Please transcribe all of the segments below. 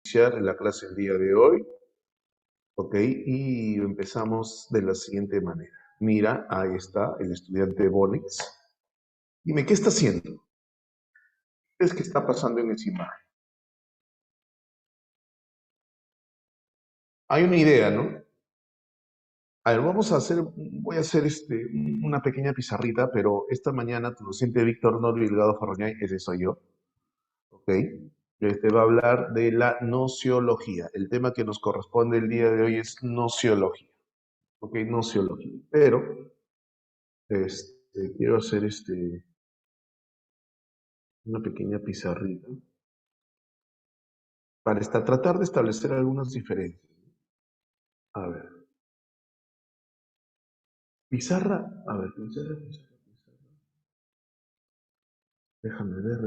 iniciar la clase el día de hoy, ¿ok? Y empezamos de la siguiente manera. Mira, ahí está el estudiante Bonix. Dime, ¿qué está haciendo? ¿Qué es que está pasando en esa imagen? Hay una idea, ¿no? A ver, voy a hacer una pequeña pizarrita, pero esta mañana tu docente Víctor Nor Delgado Farroñay, ese soy yo, ¿ok? Va a hablar de la nociología. El tema que nos corresponde el día de hoy es nociología, ¿ok? Nociología. Pero quiero hacer una pequeña pizarrita para tratar de establecer algunas diferencias. A ver, pizarra, a ver, pizarra. Déjame ver.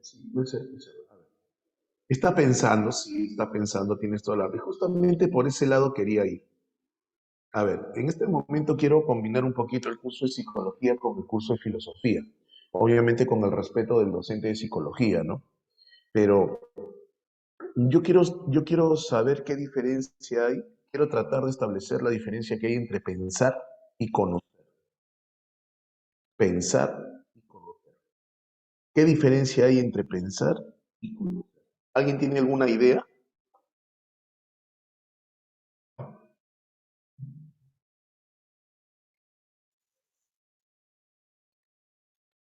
Sí, puede ser pizarra. A ver. Está pensando, sí, está pensando, tienes toda la razón. Y justamente por ese lado quería ir. A ver, en este momento quiero combinar un poquito el curso de psicología con el curso de filosofía. Obviamente con el respeto del docente de psicología, ¿no? Pero yo quiero saber qué diferencia hay, quiero tratar de establecer la diferencia que hay entre pensar y conocer. Pensar y conocer. ¿Qué diferencia hay entre pensar y conocer? ¿Alguien tiene alguna idea?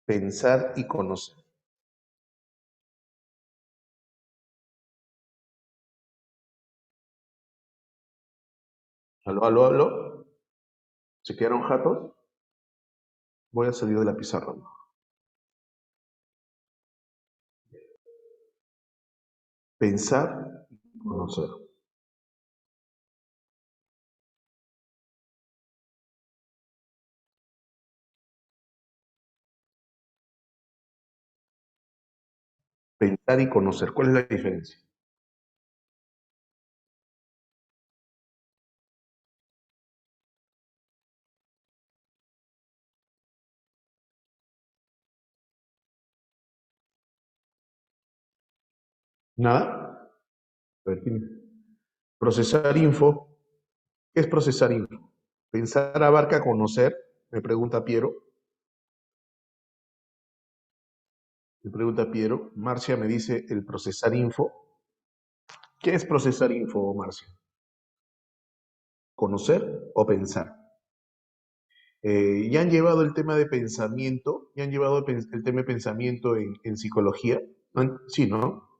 Pensar y conocer. ¿Aló, aló, aló? ¿Se quedaron jatos? Voy a salir de la pizarra. Pensar y conocer. Pensar y conocer. ¿Cuál es la diferencia? ¿Nada? A ver, procesar info. ¿Qué es procesar info? Pensar abarca conocer, me pregunta Piero. Me pregunta Piero. Marcia me dice el procesar info. ¿Qué es procesar info, Marcia? ¿Conocer o pensar? ¿Ya han llevado el tema de pensamiento? ¿Ya han llevado el tema de pensamiento en psicología? Sí, ¿no?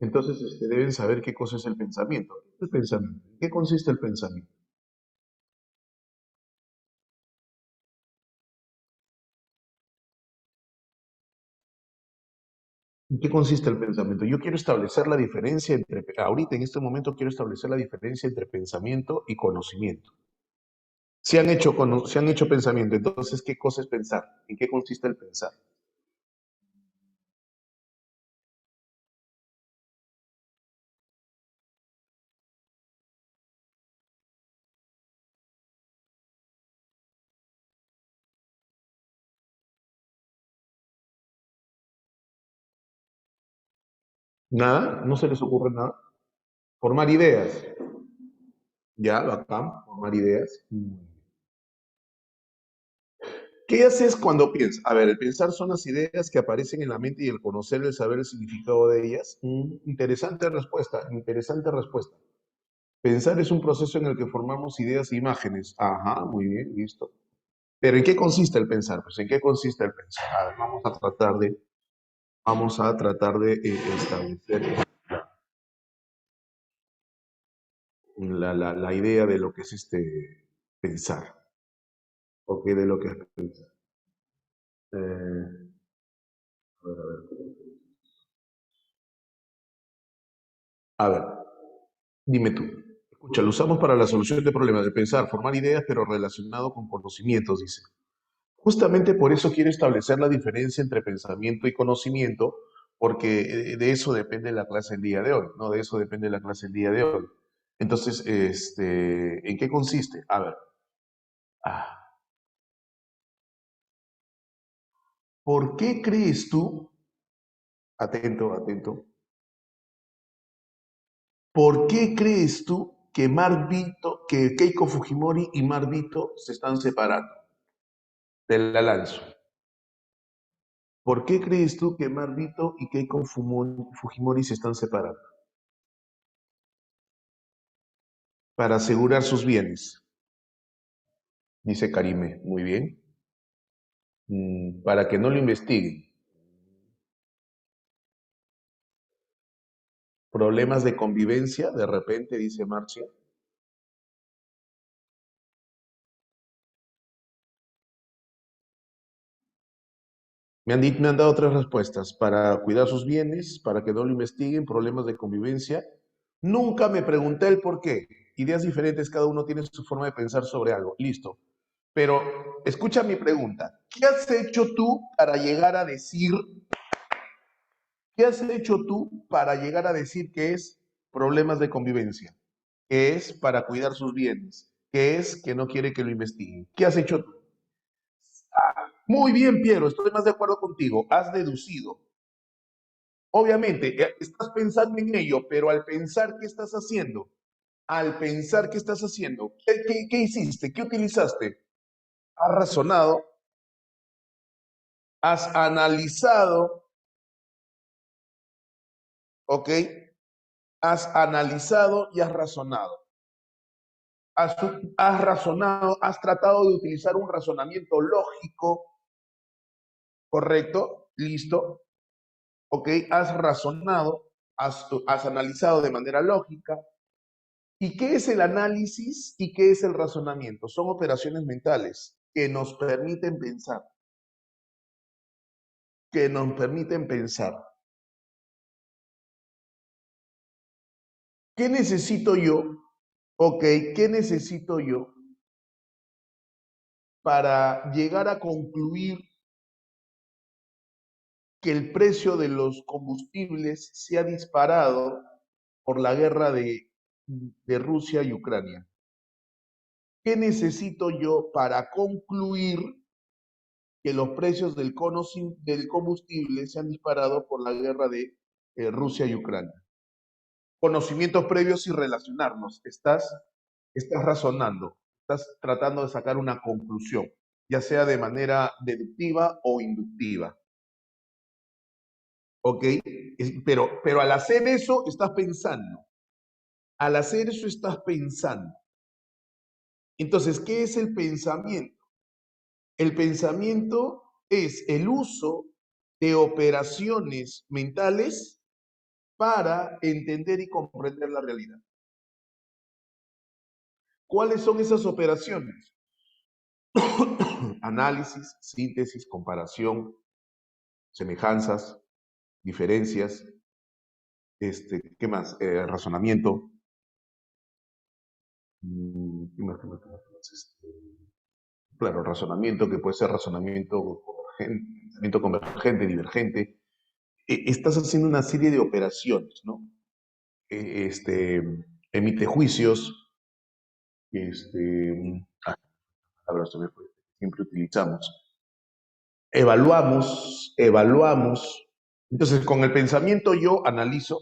Entonces deben saber qué cosa es el pensamiento. ¿Qué es el pensamiento? ¿En qué consiste el pensamiento? ¿En qué consiste el pensamiento? Yo quiero establecer la diferencia ahorita en este momento quiero establecer la diferencia entre pensamiento y conocimiento. Se han hecho pensamiento, entonces, ¿qué cosa es pensar? ¿En qué consiste el pensar? Nada, no se les ocurre nada. Formar ideas. Ya, bacán, formar ideas. ¿Qué haces cuando piensas? A ver, el pensar son las ideas que aparecen en la mente y el conocer, el saber el significado de ellas. Interesante respuesta, interesante respuesta. Pensar es un proceso en el que formamos ideas e imágenes. Ajá, muy bien, listo. Pero ¿en qué consiste el pensar? Pues ¿en qué consiste el pensar? A ver, vamos a tratar de establecer la idea de lo que es pensar, o de lo que es pensar. Eh, a ver, dime tú. Escucha, lo usamos para la solución de problemas de pensar, formar ideas, pero relacionado con conocimientos, dice. Justamente por eso quiero establecer la diferencia entre pensamiento y conocimiento, porque de eso depende la clase el día de hoy, ¿no? De eso depende la clase el día de hoy. Entonces, ¿en qué consiste? A ver, ah, ¿por qué crees tú, atento, atento, ¿Por qué crees tú que que Keiko Fujimori y Mar Vito se están separando? Te la lanzo. ¿Por qué crees tú que Mar Vito y Keiko Fujimori se están separando? Para asegurar sus bienes, dice Karime. Muy bien. Para que no lo investiguen. Problemas de convivencia, de repente, dice Marcia. Me han dado tres respuestas. Para cuidar sus bienes, para que no lo investiguen, problemas de convivencia. Nunca me pregunté el por qué. Ideas diferentes, cada uno tiene su forma de pensar sobre algo. Listo. Pero escucha mi pregunta. ¿Qué has hecho tú para llegar a decir, qué has hecho tú para llegar a decir que es problemas de convivencia? Que es para cuidar sus bienes, que es que no quiere que lo investiguen. ¿Qué has hecho tú? Muy bien, Piero, estoy más de acuerdo contigo. Has deducido. Obviamente, estás pensando en ello, pero al pensar qué estás haciendo, ¿qué hiciste? ¿Qué utilizaste? Has razonado, has analizado, ¿ok? Has analizado y has razonado. Has, has razonado, has tratado de utilizar un razonamiento lógico, ¿correcto? Listo. ¿Ok? Has razonado, has analizado de manera lógica. ¿Y qué es el análisis y qué es el razonamiento? Son operaciones mentales que nos permiten pensar, que nos permiten pensar. ¿Qué necesito yo? Ok, ¿qué necesito yo para llegar a concluir que el precio de los combustibles se ha disparado por la guerra de Rusia y Ucrania? ¿Qué necesito yo para concluir que los precios del combustible se han disparado por la guerra de Rusia y Ucrania? Conocimientos previos y relacionarnos. Estás razonando, estás tratando de sacar una conclusión, ya sea de manera deductiva o inductiva. ¿Ok? Pero al hacer eso, estás pensando. Al hacer eso, estás pensando. Entonces, ¿qué es el pensamiento? El pensamiento es el uso de operaciones mentales para entender y comprender la realidad. ¿Cuáles son esas operaciones? Análisis, síntesis, comparación, semejanzas, diferencias, ¿qué más? Razonamiento. ¿Qué más, qué más, qué más? Claro, razonamiento, que puede ser razonamiento convergente, divergente. Estás haciendo una serie de operaciones, ¿no? Este, emite juicios, palabras siempre utilizamos. Evaluamos. Entonces, con el pensamiento yo analizo,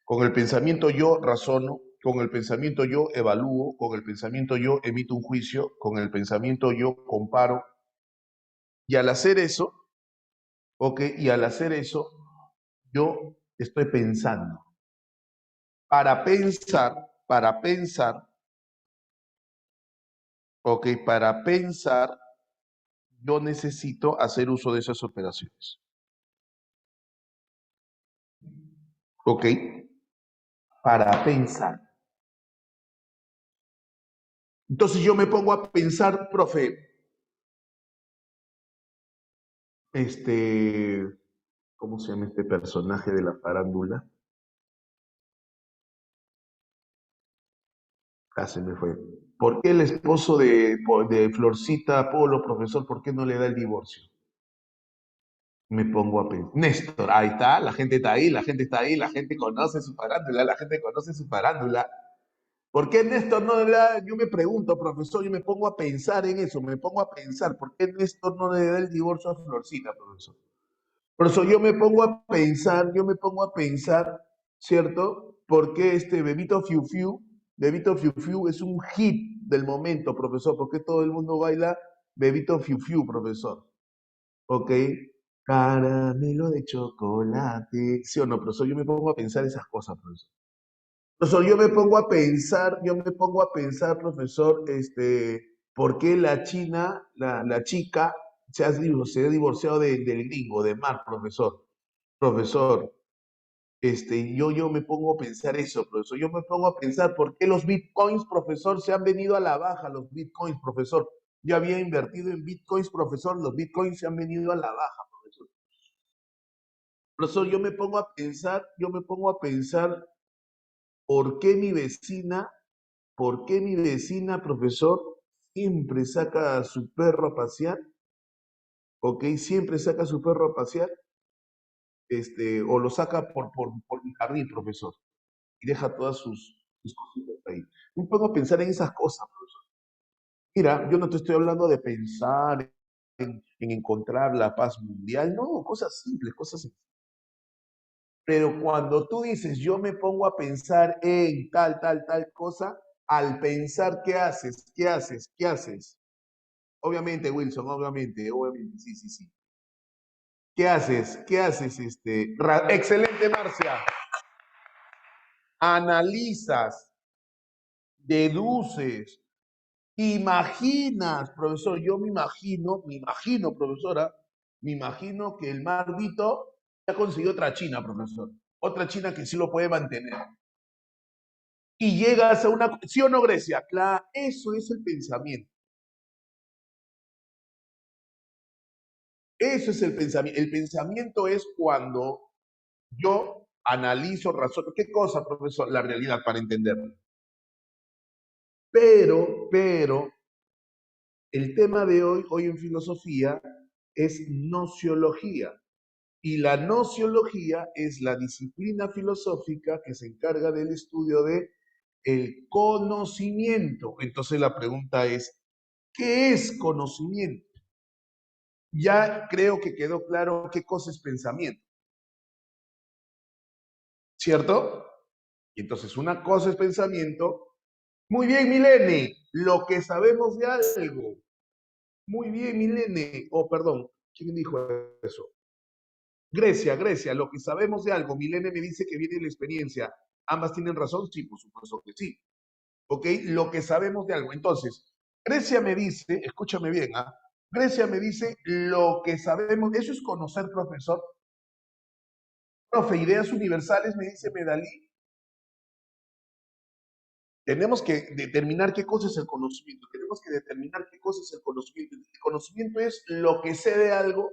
con el pensamiento yo razono, con el pensamiento yo evalúo, con el pensamiento yo emito un juicio, con el pensamiento yo comparo. Y al hacer eso, ok, y al hacer eso, yo estoy pensando. Para pensar, ok, para pensar, yo necesito hacer uso de esas operaciones. Ok, para pensar. Entonces yo me pongo a pensar, profe, este, ¿cómo se llama este personaje de la farándula? Ah, se me fue. ¿Por qué el esposo de Florcita Polo, profesor, por qué no le da el divorcio? Me pongo a pensar. Néstor, ahí está, la gente está ahí, la gente está ahí, la gente conoce su farándula, la gente conoce su farándula. ¿Por qué Néstor no le da? Yo me pregunto, profesor, yo me pongo a pensar en eso, me pongo a pensar, ¿por qué Néstor no le da el divorcio a Florcita, profesor? Por eso yo me pongo a pensar ¿cierto? Porque Bebito Fiu Fiu es un hit del momento, profesor, porque todo el mundo baila Bebito Fiu Fiu, profesor, ¿ok? Caramelo de chocolate, ¿sí o no, profesor? Yo me pongo a pensar esas cosas, profesor. Profesor, yo me pongo a pensar, profesor, ¿por qué la China, la chica, se ha divorciado del gringo, de Mark, profesor? Profesor, yo me pongo a pensar eso, profesor. Yo me pongo a pensar por qué los bitcoins, profesor, se han venido a la baja, los bitcoins, profesor. Yo había invertido en bitcoins, profesor, los bitcoins se han venido a la baja, profesor. Profesor, yo me pongo a pensar por qué mi vecina, profesor, siempre saca a su perro a pasear, ¿ok? Siempre saca a su perro a pasear, o lo saca por mi jardín, profesor, y deja todas sus cositas ahí. Me pongo a pensar en esas cosas, profesor. Mira, yo no te estoy hablando de pensar en encontrar la paz mundial, no, cosas simples, cosas simples. Pero cuando tú dices, yo me pongo a pensar en tal cosa, al pensar, ¿qué haces? ¿Qué haces? ¿Qué haces? Obviamente, Wilson, obviamente, sí, sí, sí. ¿Qué haces? ¿Qué haces? Excelente, Marcia. Analizas, deduces, imaginas, profesor. Yo profesora, me imagino que el Marvito ya consiguió otra China, profesor. Otra China que sí lo puede mantener. Y llegas a una... ¿Sí o no, Grecia? Claro, eso es el pensamiento. Eso es el pensamiento. El pensamiento es cuando yo analizo, razono. ¿Qué cosa, profesor? La realidad para entenderlo. Pero, el tema de hoy en filosofía, es nociología. Y la nociología es la disciplina filosófica que se encarga del estudio de el conocimiento. Entonces la pregunta es, ¿qué es conocimiento? Ya creo que quedó claro qué cosa es pensamiento, ¿cierto? Y entonces una cosa es pensamiento. Muy bien, Milene, lo que sabemos de algo. Muy bien, Milene. Oh, perdón, ¿quién dijo eso? Grecia, lo que sabemos de algo. Milene me dice que viene la experiencia. ¿Ambas tienen razón? Sí, por supuesto que sí. ¿Ok? Lo que sabemos de algo. Entonces, Grecia me dice, escúchame bien, ¿ah? Grecia me dice lo que sabemos, eso es conocer, profesor. Profe, ideas universales, me dice Medalí. Tenemos que determinar qué cosa es el conocimiento. Tenemos que determinar qué cosa es el conocimiento. El conocimiento es lo que sé de algo.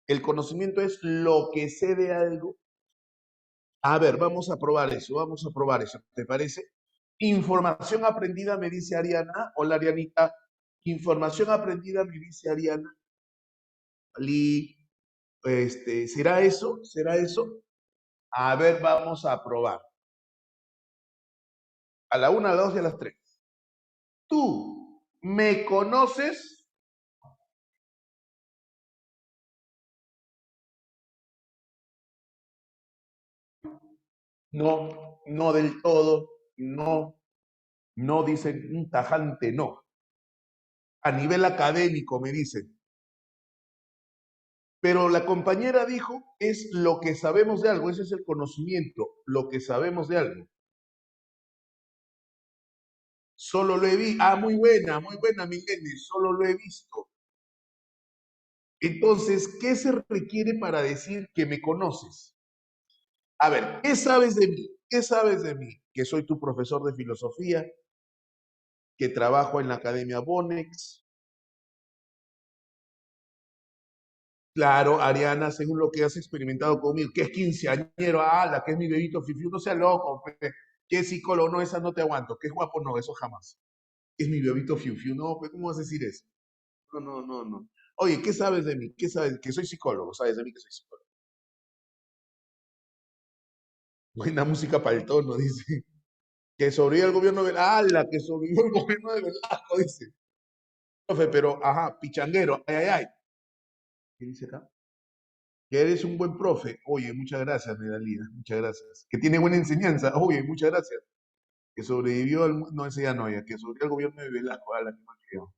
El conocimiento es lo que sé de algo. A ver, vamos a probar eso, ¿te parece? Información aprendida, me dice Ariana. Hola, Arianita. Información aprendida, me dice Ariana. Li, ¿será eso? ¿Será eso? A ver, vamos a probar. A la una, a las dos y a las tres. ¿Tú me conoces? No, no del todo, no, no dicen un tajante no. A nivel académico me dicen. Pero la compañera dijo, es lo que sabemos de algo, ese es el conocimiento, lo que sabemos de algo. Solo lo he visto. Ah, muy buena, Milene, solo lo he visto. Entonces, ¿qué se requiere para decir que me conoces? A ver, ¿qué sabes de mí? ¿Qué sabes de mí? Que soy tu profesor de filosofía, que trabajo en la Academia Bonex. Claro, Ariana, según lo que has experimentado conmigo, que es quinceañero, la que es mi bebito fifi, no sea loco, que es psicólogo, no, esa no te aguanto, que es guapo, no, eso jamás. Es mi bebito fiu fiu, no, pues, ¿cómo vas a decir eso? No, no, no, no. Oye, ¿qué sabes de mí? ¿Qué sabes? Que soy psicólogo, ¿sabes de mí que soy psicólogo? Buena música para el tono, dice. Que sobrevive el gobierno de ¡Hala! Que sobrevivió el gobierno de Velasco, dice. Profe, pero, ajá, pichanguero, ay, ay, ay. ¿Qué dice acá? Que eres un buen profe. Oye, muchas gracias, Nedalina, muchas gracias. Que tiene buena enseñanza. Oye, muchas gracias. Que sobrevivió al... No, ese ya no, ya. Que sobrevivió al gobierno de Velasco. A la que me crió.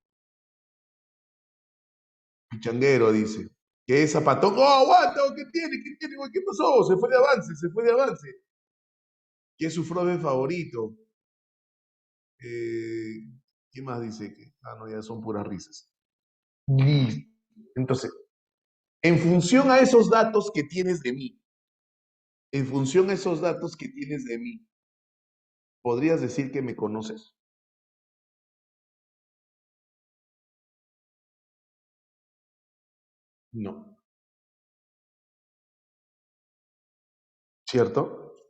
Pichanguero, dice. Que es zapatón. ¡Oh, aguanta! Oh, ¿qué tiene? ¿Qué tiene? ¿Qué pasó? Se fue de avance, se fue de avance. Que es su fraude favorito. Eh, ¿Qué más dice? Ah, no, ya son puras risas. Listo. Entonces, en función a esos datos que tienes de mí, en función a esos datos que tienes de mí, ¿podrías decir que me conoces? No. ¿Cierto?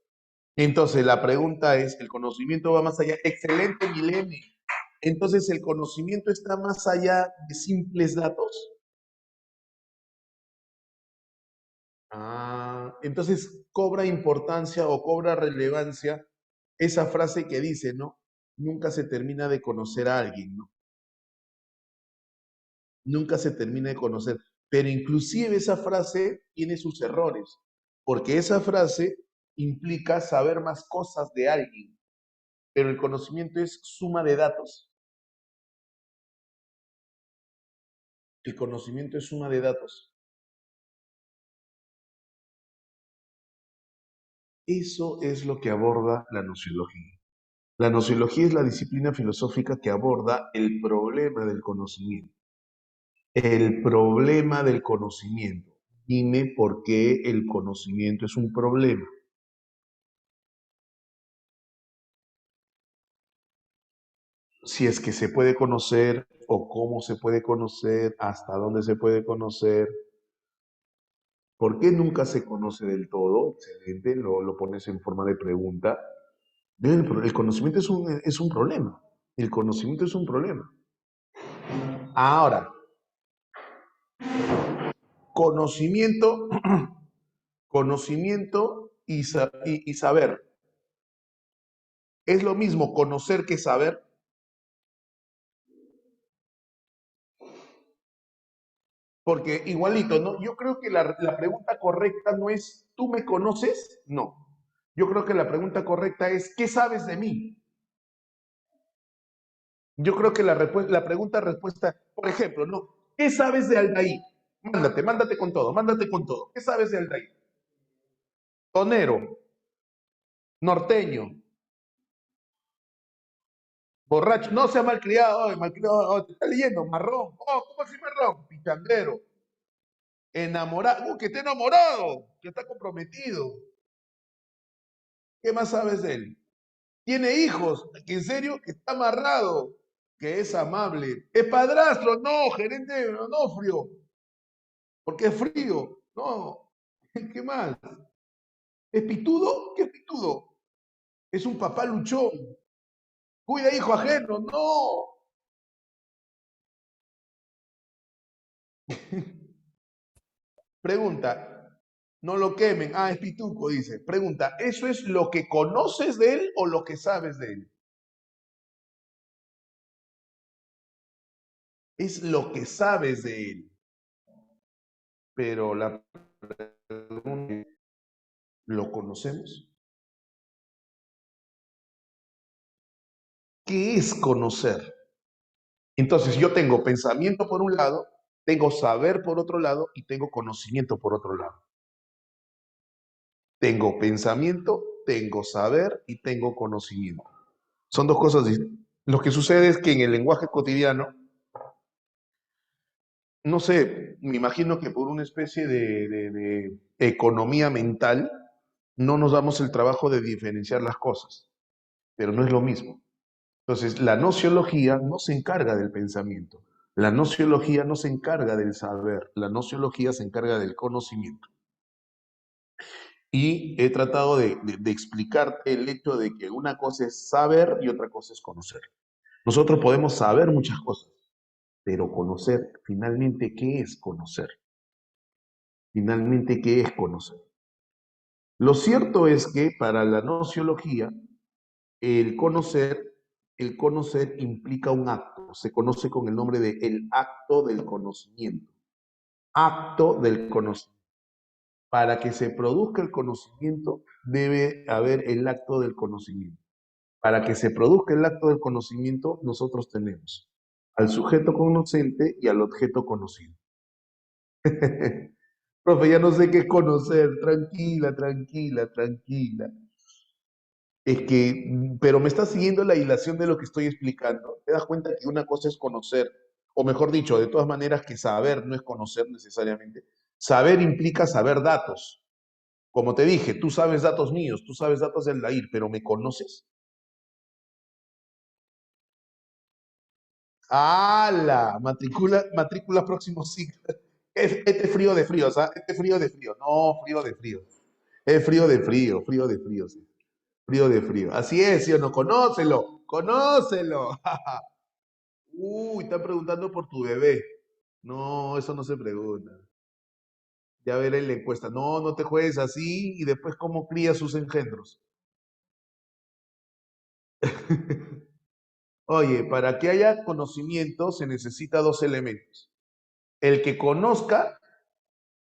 Entonces, la pregunta es, ¿el conocimiento va más allá? Excelente, Milene. Entonces, ¿el conocimiento está más allá de simples datos? Ah, entonces cobra importancia o cobra relevancia esa frase que dice, ¿no? Nunca se termina de conocer a alguien, ¿no? Nunca se termina de conocer. Pero inclusive esa frase tiene sus errores, porque esa frase implica saber más cosas de alguien, pero el conocimiento es suma de datos. El conocimiento es suma de datos. Eso es lo que aborda la nociología. La nociología es la disciplina filosófica que aborda el problema del conocimiento. El problema del conocimiento. Dime por qué el conocimiento es un problema. Si es que se puede conocer o cómo se puede conocer, hasta dónde se puede conocer, por qué nunca se conoce del todo. Excelente, lo pones en forma de pregunta. El conocimiento es un problema. El conocimiento es un problema. Ahora, conocimiento, conocimiento y saber. ¿Es lo mismo conocer que saber? Porque igualito, ¿no? Yo creo que la pregunta correcta no es, ¿tú me conoces? No. Yo creo que la pregunta correcta es, ¿qué sabes de mí? Yo creo que la pregunta respuesta, por ejemplo, ¿no? ¿Qué sabes de Aldair? Mándate con todo, mándate con todo. ¿Qué sabes de Aldair? Tonero, norteño, borracho, no sea malcriado, te está leyendo, marrón, ¿cómo así marrón? Pichandero, enamorado, que está enamorado, que está comprometido. ¿Qué más sabes de él? Tiene hijos, que en serio, que está amarrado, que es amable. Es padrastro, no, gerente de Onofrio, porque es frío. No, ¿qué más? ¿Es pitudo? ¿Qué es pitudo? Es un papá luchón. Cuida hijo ajeno, no. Pregunta, no lo quemen. Ah, es pituco, dice. Pregunta, ¿eso es lo que conoces de él o lo que sabes de él? Es lo que sabes de él. Pero la pregunta, ¿lo conocemos? ¿Qué es conocer? Entonces yo tengo pensamiento por un lado, tengo saber por otro lado y tengo conocimiento por otro lado. Tengo pensamiento, tengo saber y tengo conocimiento. Son dos cosas distintas. Lo que sucede es que en el lenguaje cotidiano, no sé, me imagino que por una especie de economía mental, no nos damos el trabajo de diferenciar las cosas, pero no es lo mismo. Entonces, la nociología no se encarga del pensamiento, la nociología no se encarga del saber, la nociología se encarga del conocimiento. Y he tratado de explicarte el hecho de que una cosa es saber y otra cosa es conocer. Nosotros podemos saber muchas cosas, pero conocer, finalmente, ¿qué es conocer? Finalmente, ¿qué es conocer? Lo cierto es que para la nociología, el conocer, el conocer implica un acto, se conoce con el nombre de el acto del conocimiento. Acto del conocimiento. Para que se produzca el conocimiento, debe haber el acto del conocimiento. Para que se produzca el acto del conocimiento, nosotros tenemos al sujeto conocente y al objeto conocido. Profe, ya no sé qué conocer. Tranquila, tranquila, tranquila. Es que, pero me estás siguiendo la hilación de lo que estoy explicando. Te das cuenta que una cosa es conocer, o mejor dicho, de todas maneras que saber no es conocer necesariamente. Saber implica saber datos. Como te dije, tú sabes datos míos, tú sabes datos del DAIR, pero ¿me conoces? ¡Hala! Matrícula próximo ciclo. Este frío de frío, ¿sabes? Este frío de frío. No, frío de frío. Es frío de frío, frío de frío, sí. Frío de frío. Así es, ¿sí o no? Conócelo, conócelo. Uy, están preguntando por tu bebé. No, eso no se pregunta. Ya veré en la encuesta. No, no te juegues así y después cómo cría sus engendros. Oye, para que haya conocimiento se necesita dos elementos. El que conozca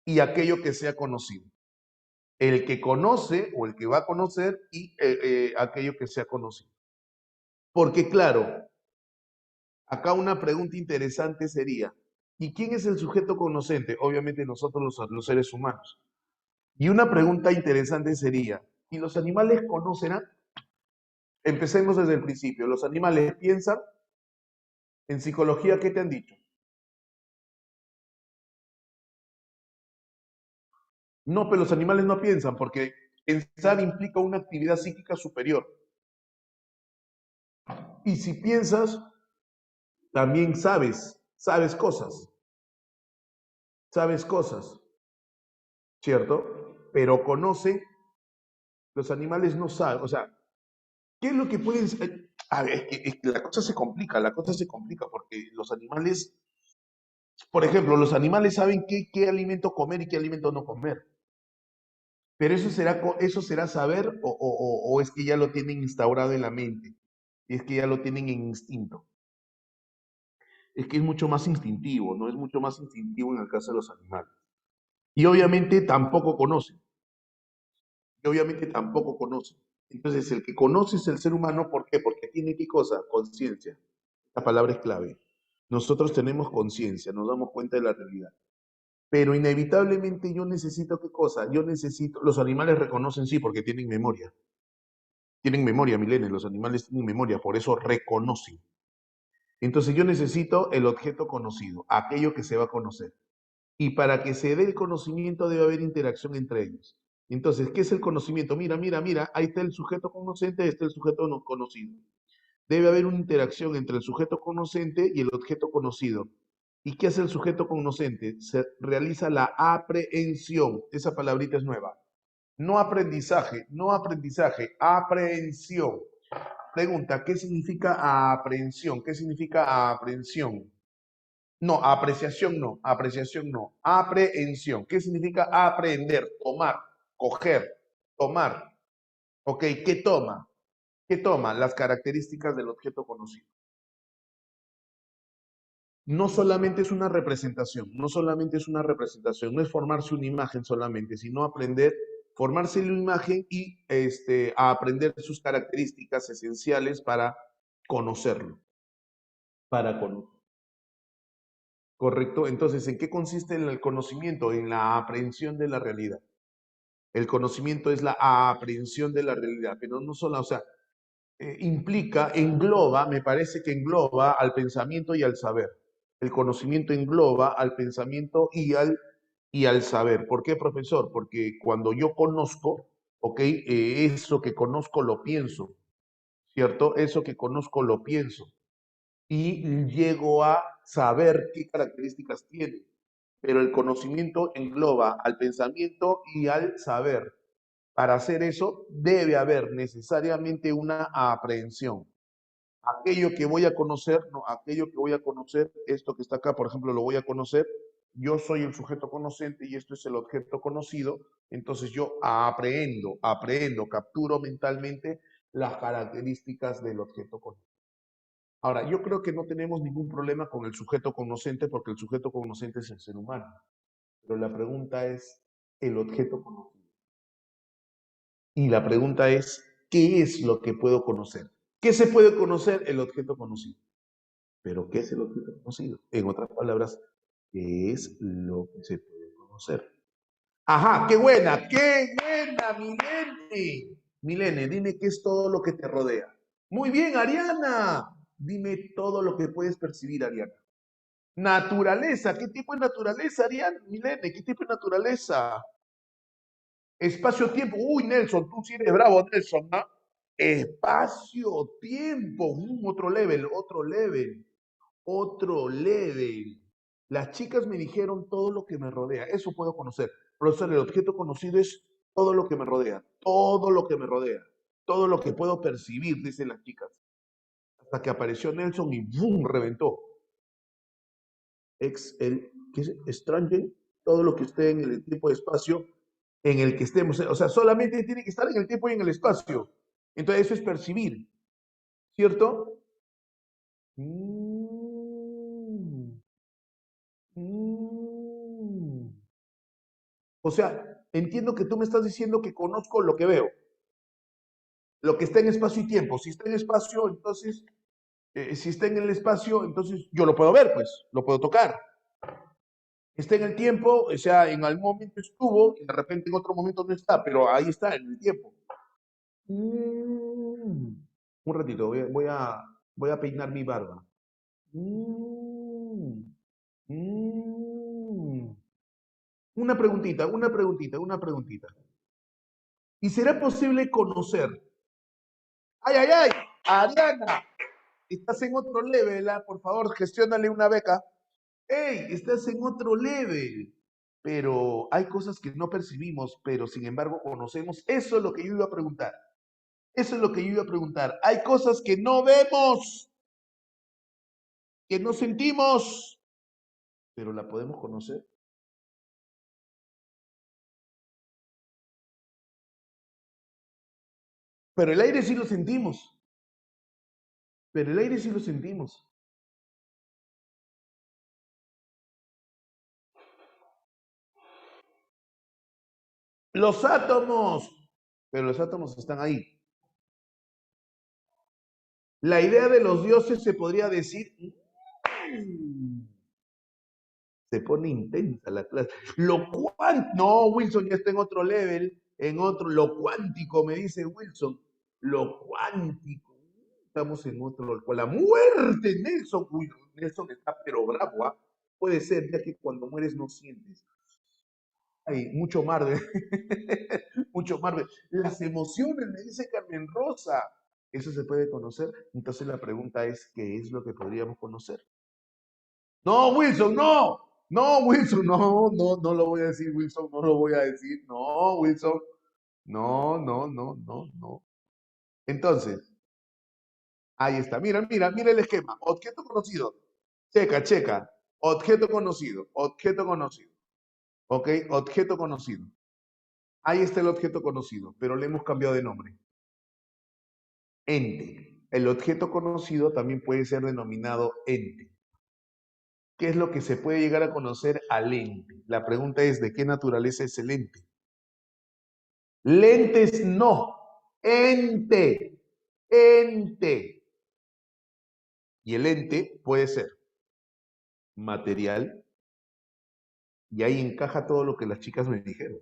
y aquello que sea conocido. El que conoce o el que va a conocer y aquello que sea conocido. Porque claro, acá una pregunta interesante sería, ¿y quién es el sujeto conocente? Obviamente nosotros los seres humanos. Y una pregunta interesante sería, ¿y los animales conocerán? Empecemos desde el principio. ¿Los animales piensan? En psicología, ¿qué te han dicho? No, pero los animales no piensan porque pensar implica una actividad psíquica superior. Y si piensas, también sabes cosas, ¿cierto? Pero conocen, los animales no saben, o sea, ¿qué es lo que pueden ser? A ver, es que la cosa se complica porque los animales, por ejemplo, los animales saben qué alimento comer y qué alimento no comer. Pero eso será saber o es que ya lo tienen instaurado en la mente. Y es que ya lo tienen en instinto. Es que es mucho más instintivo, ¿no? Es mucho más instintivo en el caso de los animales. Y obviamente tampoco conocen. Y obviamente tampoco conocen. Entonces, el que conoce es el ser humano, ¿por qué? Porque tiene qué cosa? Conciencia. La palabra es clave. Nosotros tenemos conciencia, nos damos cuenta de la realidad. Pero inevitablemente yo necesito qué cosa? Yo necesito, los animales reconocen sí porque tienen memoria, Milene, los animales tienen memoria, por eso reconocen. Entonces yo necesito el objeto conocido, aquello que se va a conocer. Y para que se dé el conocimiento debe haber interacción entre ellos. Entonces, ¿qué es el conocimiento? Mira, mira, mira, ahí está el sujeto conocente, ahí está el sujeto no conocido. Debe haber una interacción entre el sujeto conocente y el objeto conocido. ¿Y qué hace el sujeto conocente? Se realiza la aprehensión. Esa palabrita es nueva. No aprendizaje, no aprendizaje, aprehensión. Pregunta, ¿qué significa aprehensión? ¿Qué significa aprehensión? No, apreciación no, apreciación no. Aprehensión. ¿Qué significa aprender? Tomar, coger, tomar. Ok, ¿qué toma? ¿Qué toma? Las características del objeto conocido. No solamente es una representación, no solamente es una representación, no es formarse una imagen solamente, sino aprender, formarse una imagen y a aprender sus características esenciales para conocerlo, para conocerlo. ¿Correcto? Entonces, ¿en qué consiste el conocimiento? En la aprehensión de la realidad. El conocimiento es la aprehensión de la realidad, pero no solo, o sea, implica, engloba, me parece que engloba al pensamiento y al saber. El conocimiento engloba al pensamiento y al saber. ¿Por qué, profesor? Porque cuando yo conozco, ¿ok? Eso que conozco lo pienso, ¿cierto? Eso que conozco lo pienso y llego a saber qué características tiene. Pero el conocimiento engloba al pensamiento y al saber. Para hacer eso debe haber necesariamente una aprehensión. Aquello que voy a conocer, no, aquello que voy a conocer, esto que está acá, por ejemplo, lo voy a conocer, yo soy el sujeto conocente y esto es el objeto conocido, entonces yo aprendo, capturo mentalmente las características del objeto conocido. Ahora, yo creo que no tenemos ningún problema con el sujeto conocente porque el sujeto conocente es el ser humano. Pero la pregunta es, el objeto conocido. Y la pregunta es, ¿qué es lo que puedo conocer? ¿Qué se puede conocer? El objeto conocido. Pero ¿qué es el objeto conocido? En otras palabras, ¿qué es lo que se puede conocer? Ajá, qué buena, Milene. Milene, dime qué es todo lo que te rodea. Muy bien, Ariana. Dime todo lo que puedes percibir, Ariana. Naturaleza, ¿qué tipo de naturaleza, Ariana? Milene, ¿qué tipo de naturaleza? Espacio-tiempo. Uy, Nelson, tú sí eres bravo, Nelson, ¿no? Espacio-tiempo. Otro level, otro level, otro level. Las chicas me dijeron todo lo que me rodea. Eso puedo conocer. Profesor, el objeto conocido es todo lo que me rodea. Todo lo que me rodea. Todo lo que puedo percibir, dicen las chicas. Hasta que apareció Nelson y ¡boom! Reventó. ¿Qué es? Strange, todo lo que esté en el tiempo de espacio en el que estemos. O sea, solamente tiene que estar en el tiempo y en el espacio. Entonces eso es percibir, ¿cierto? Mm, mm. O sea, entiendo que tú me estás diciendo que conozco lo que veo, lo que está en espacio y tiempo. Si está en espacio, entonces, si está en el espacio, entonces yo lo puedo ver, pues, lo puedo tocar. Está en el tiempo, o sea, en algún momento estuvo y de repente en otro momento no está, pero ahí está, en el tiempo. Mm. Un ratito, voy a peinar mi barba. Mm. Mm. Una preguntita, una preguntita, una preguntita. ¿Y será posible conocer? ¡Ay, ay, ay! Ariana, estás en otro level, ¿ah? Por favor, gestiónale una beca. ¡Ey! Estás en otro level. Pero hay cosas que no percibimos, pero sin embargo conocemos. Eso es lo que yo iba a preguntar. Eso es lo que yo iba a preguntar. Hay cosas que no vemos, que no sentimos, pero la podemos conocer. Pero el aire sí lo sentimos. Pero el aire sí lo sentimos. Los átomos. Pero los átomos están ahí. La idea de los dioses se podría decir. Se pone intensa la clase. No, Wilson ya está en otro level, en otro, lo cuántico, me dice Wilson. Lo cuántico. Estamos en otro, con la muerte, Nelson. Uy, Nelson está pero bravo, ¿ah? Puede ser, ya que cuando mueres no sientes. Hay mucho Marvel, mucho Marvel. Las emociones, me dice Carmen Rosa. ¿Eso se puede conocer? Entonces la pregunta es, ¿qué es lo que podríamos conocer? No, Wilson, no. No, Wilson, no, no, no lo voy a decir, Wilson, no lo voy a decir. No, Wilson. No, no, no, no, no. Entonces, ahí está. Mira, mira, mira el esquema. Objeto conocido. Checa, checa. Objeto conocido. Objeto conocido. ¿Ok? Objeto conocido. Ahí está el objeto conocido, pero le hemos cambiado de nombre. Ente. El objeto conocido también puede ser denominado ente. ¿Qué es lo que se puede llegar a conocer al ente? La pregunta es, ¿de qué naturaleza es el ente? Lentes no. Ente. Ente. Y el ente puede ser material, y ahí encaja todo lo que las chicas me dijeron.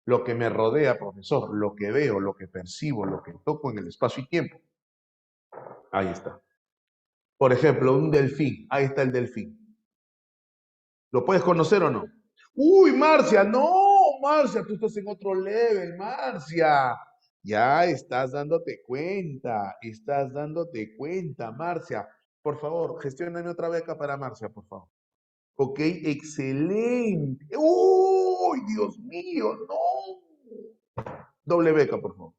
Lo que me rodea, profesor, lo que veo, lo que percibo, lo que toco en el espacio y tiempo. Ahí está. Por ejemplo, un delfín. Ahí está el delfín. ¿Lo puedes conocer o no? Uy, Marcia, no, Marcia, tú estás en otro level, Marcia. Ya estás dándote cuenta, Marcia. Por favor, gestióname otra beca para Marcia, por favor. Ok, excelente. Uy, Dios mío, no. Doble beca, por favor.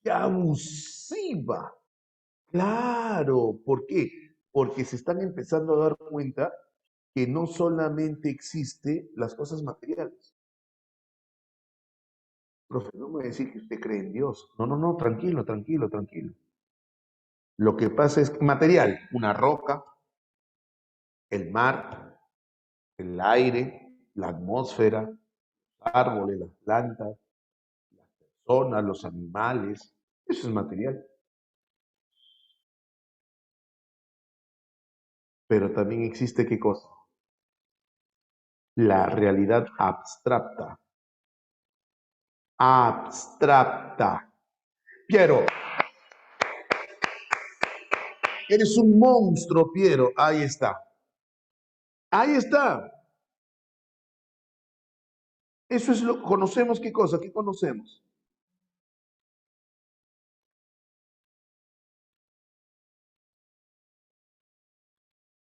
¡Qué abusiva! Claro, ¿por qué? Porque se están empezando a dar cuenta que no solamente existe las cosas materiales. Profe, no me voy a decir que usted cree en Dios. No, no, no, tranquilo, tranquilo, tranquilo. Lo que pasa es material, una roca, el mar, el aire, la atmósfera, árboles, las plantas, las personas, los animales. Eso es material. Pero también existe ¿qué cosa? La realidad abstracta. Abstracta. Piero, eres un monstruo, Piero. Ahí está. Ahí está. Eso es lo conocemos. ¿Qué cosa? ¿Qué conocemos?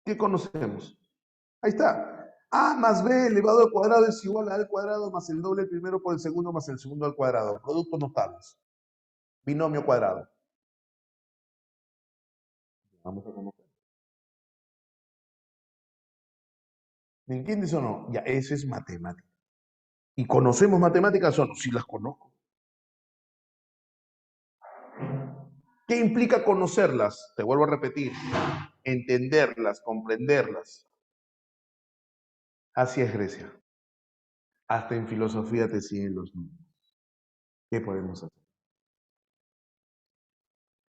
¿Qué conocemos? Ahí está. A más B elevado al cuadrado es igual a A al cuadrado más el doble primero por el segundo más el segundo al cuadrado. Productos notables. Binomio cuadrado. Vamos a conocer. ¿Me entiendes o no? Ya, eso es matemática. ¿Y conocemos matemáticas o no? Sí las conozco. ¿Qué implica conocerlas? Te vuelvo a repetir. Entenderlas, comprenderlas. Así es Grecia. Hasta en filosofía te siguen los números. ¿Qué podemos hacer?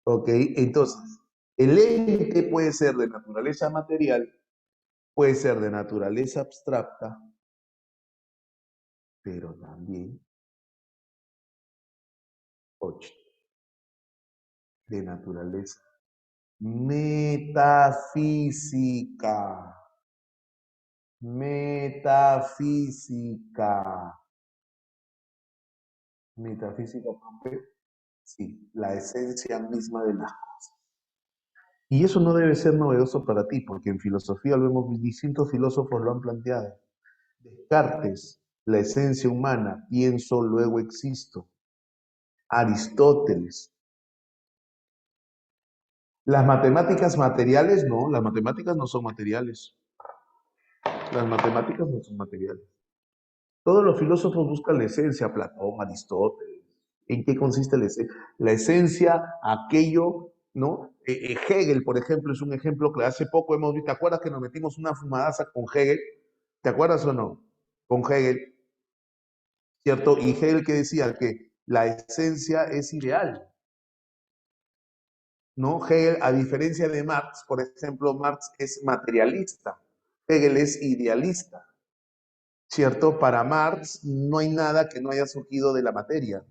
Ok, entonces, el ente puede ser de naturaleza material, puede ser de naturaleza abstracta, pero también, ocho, de naturaleza metafísica. Metafísica. Metafísica, profe. Sí, la esencia misma de las cosas. Y eso no debe ser novedoso para ti, porque en filosofía lo hemos visto, distintos filósofos lo han planteado. Descartes, la esencia humana, pienso, luego existo. Aristóteles. Las matemáticas materiales, no, las matemáticas no son materiales. Las matemáticas no son materiales. Todos los filósofos buscan la esencia, Platón, Aristóteles. ¿En qué consiste la esencia? La esencia, aquello, ¿no? Hegel, por ejemplo, es un ejemplo que hace poco hemos visto. ¿Te acuerdas que nos metimos una fumadaza con Hegel? ¿Te acuerdas o no? Con Hegel, ¿cierto? Y Hegel que decía que la esencia es ideal, ¿no? Hegel, a diferencia de Marx, por ejemplo, Marx es materialista, Hegel es idealista. ¿Cierto? Para Marx no hay nada que no haya surgido de la materia.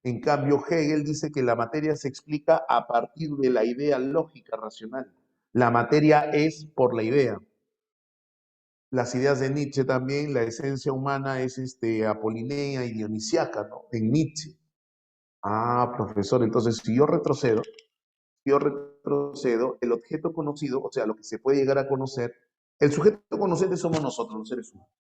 En cambio, Hegel dice que la materia se explica a partir de la idea lógica racional. La materia es por la idea. Las ideas de Nietzsche también, la esencia humana es apolinea y dionisiaca, ¿no? En Nietzsche. Ah, profesor, entonces si yo retrocedo, el objeto conocido, o sea, lo que se puede llegar a conocer, el sujeto conocente somos nosotros, los seres humanos,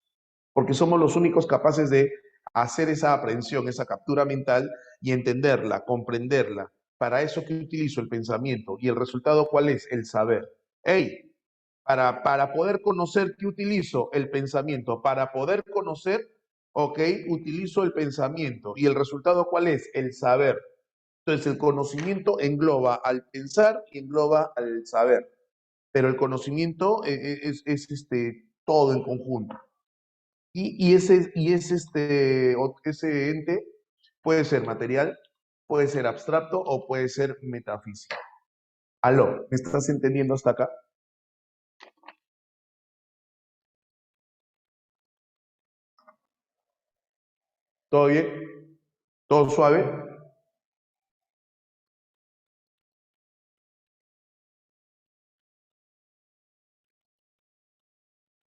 porque somos los únicos capaces de hacer esa aprehensión, esa captura mental y entenderla, comprenderla. Para eso que utilizo el pensamiento. ¿Y el resultado cuál es? El saber. Hey, para poder conocer, ¿qué utilizo? El pensamiento. Para poder conocer, ok, utilizo el pensamiento. ¿Y el resultado cuál es? El saber. Entonces el conocimiento engloba al pensar y engloba al saber. Pero el conocimiento es todo en conjunto. Ese ente puede ser material, puede ser abstracto o puede ser metafísico. Aló, ¿me estás entendiendo hasta acá? ¿Todo bien? ¿Todo suave?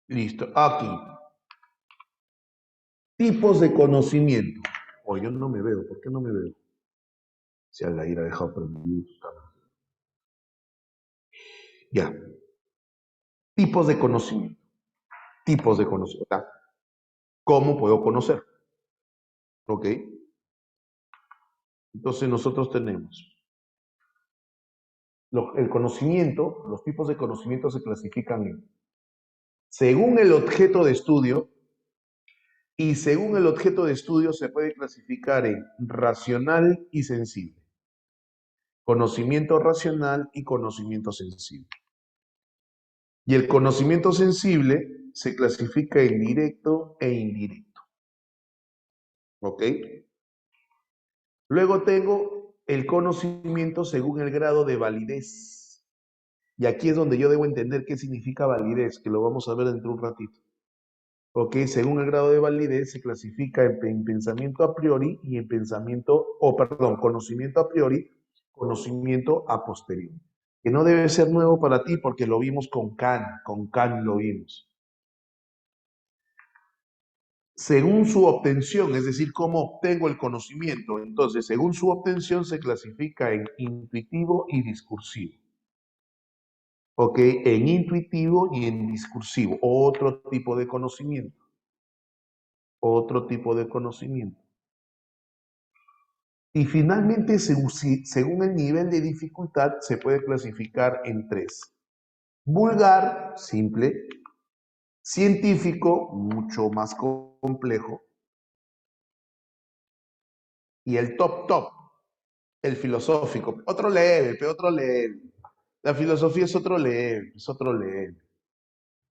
Listo. Aquí, tipos de conocimiento. Oh, yo no me veo. ¿Por qué no me veo? Si al aire ha dejado prendido su cámara. Ya. Tipos de conocimiento. Tipos de conocimiento. ¿Cómo puedo conocer? ¿Ok? Entonces nosotros tenemos el conocimiento, los tipos de conocimiento se clasifican según el objeto de estudio, y según el objeto de estudio se puede clasificar en racional y sensible. Conocimiento racional y conocimiento sensible. Y el conocimiento sensible se clasifica en directo e indirecto. ¿Ok? Luego tengo el conocimiento según el grado de validez. Y aquí es donde yo debo entender qué significa validez, que lo vamos a ver dentro de un ratito. ¿Ok? Según el grado de validez se clasifica en pensamiento a priori y en pensamiento, o perdón, conocimiento a priori, conocimiento a posteriori. Que no debe ser nuevo para ti porque lo vimos con Kant lo vimos. Según su obtención, es decir, cómo obtengo el conocimiento. Entonces, según su obtención se clasifica en intuitivo y discursivo. ¿Ok? En intuitivo y en discursivo. Otro tipo de conocimiento. Otro tipo de conocimiento. Y finalmente, según el nivel de dificultad, se puede clasificar en tres. Vulgar, simple. Científico, mucho más complejo. Y el top, el filosófico. Otro level, pero otro level. La filosofía es otro level, es otro level.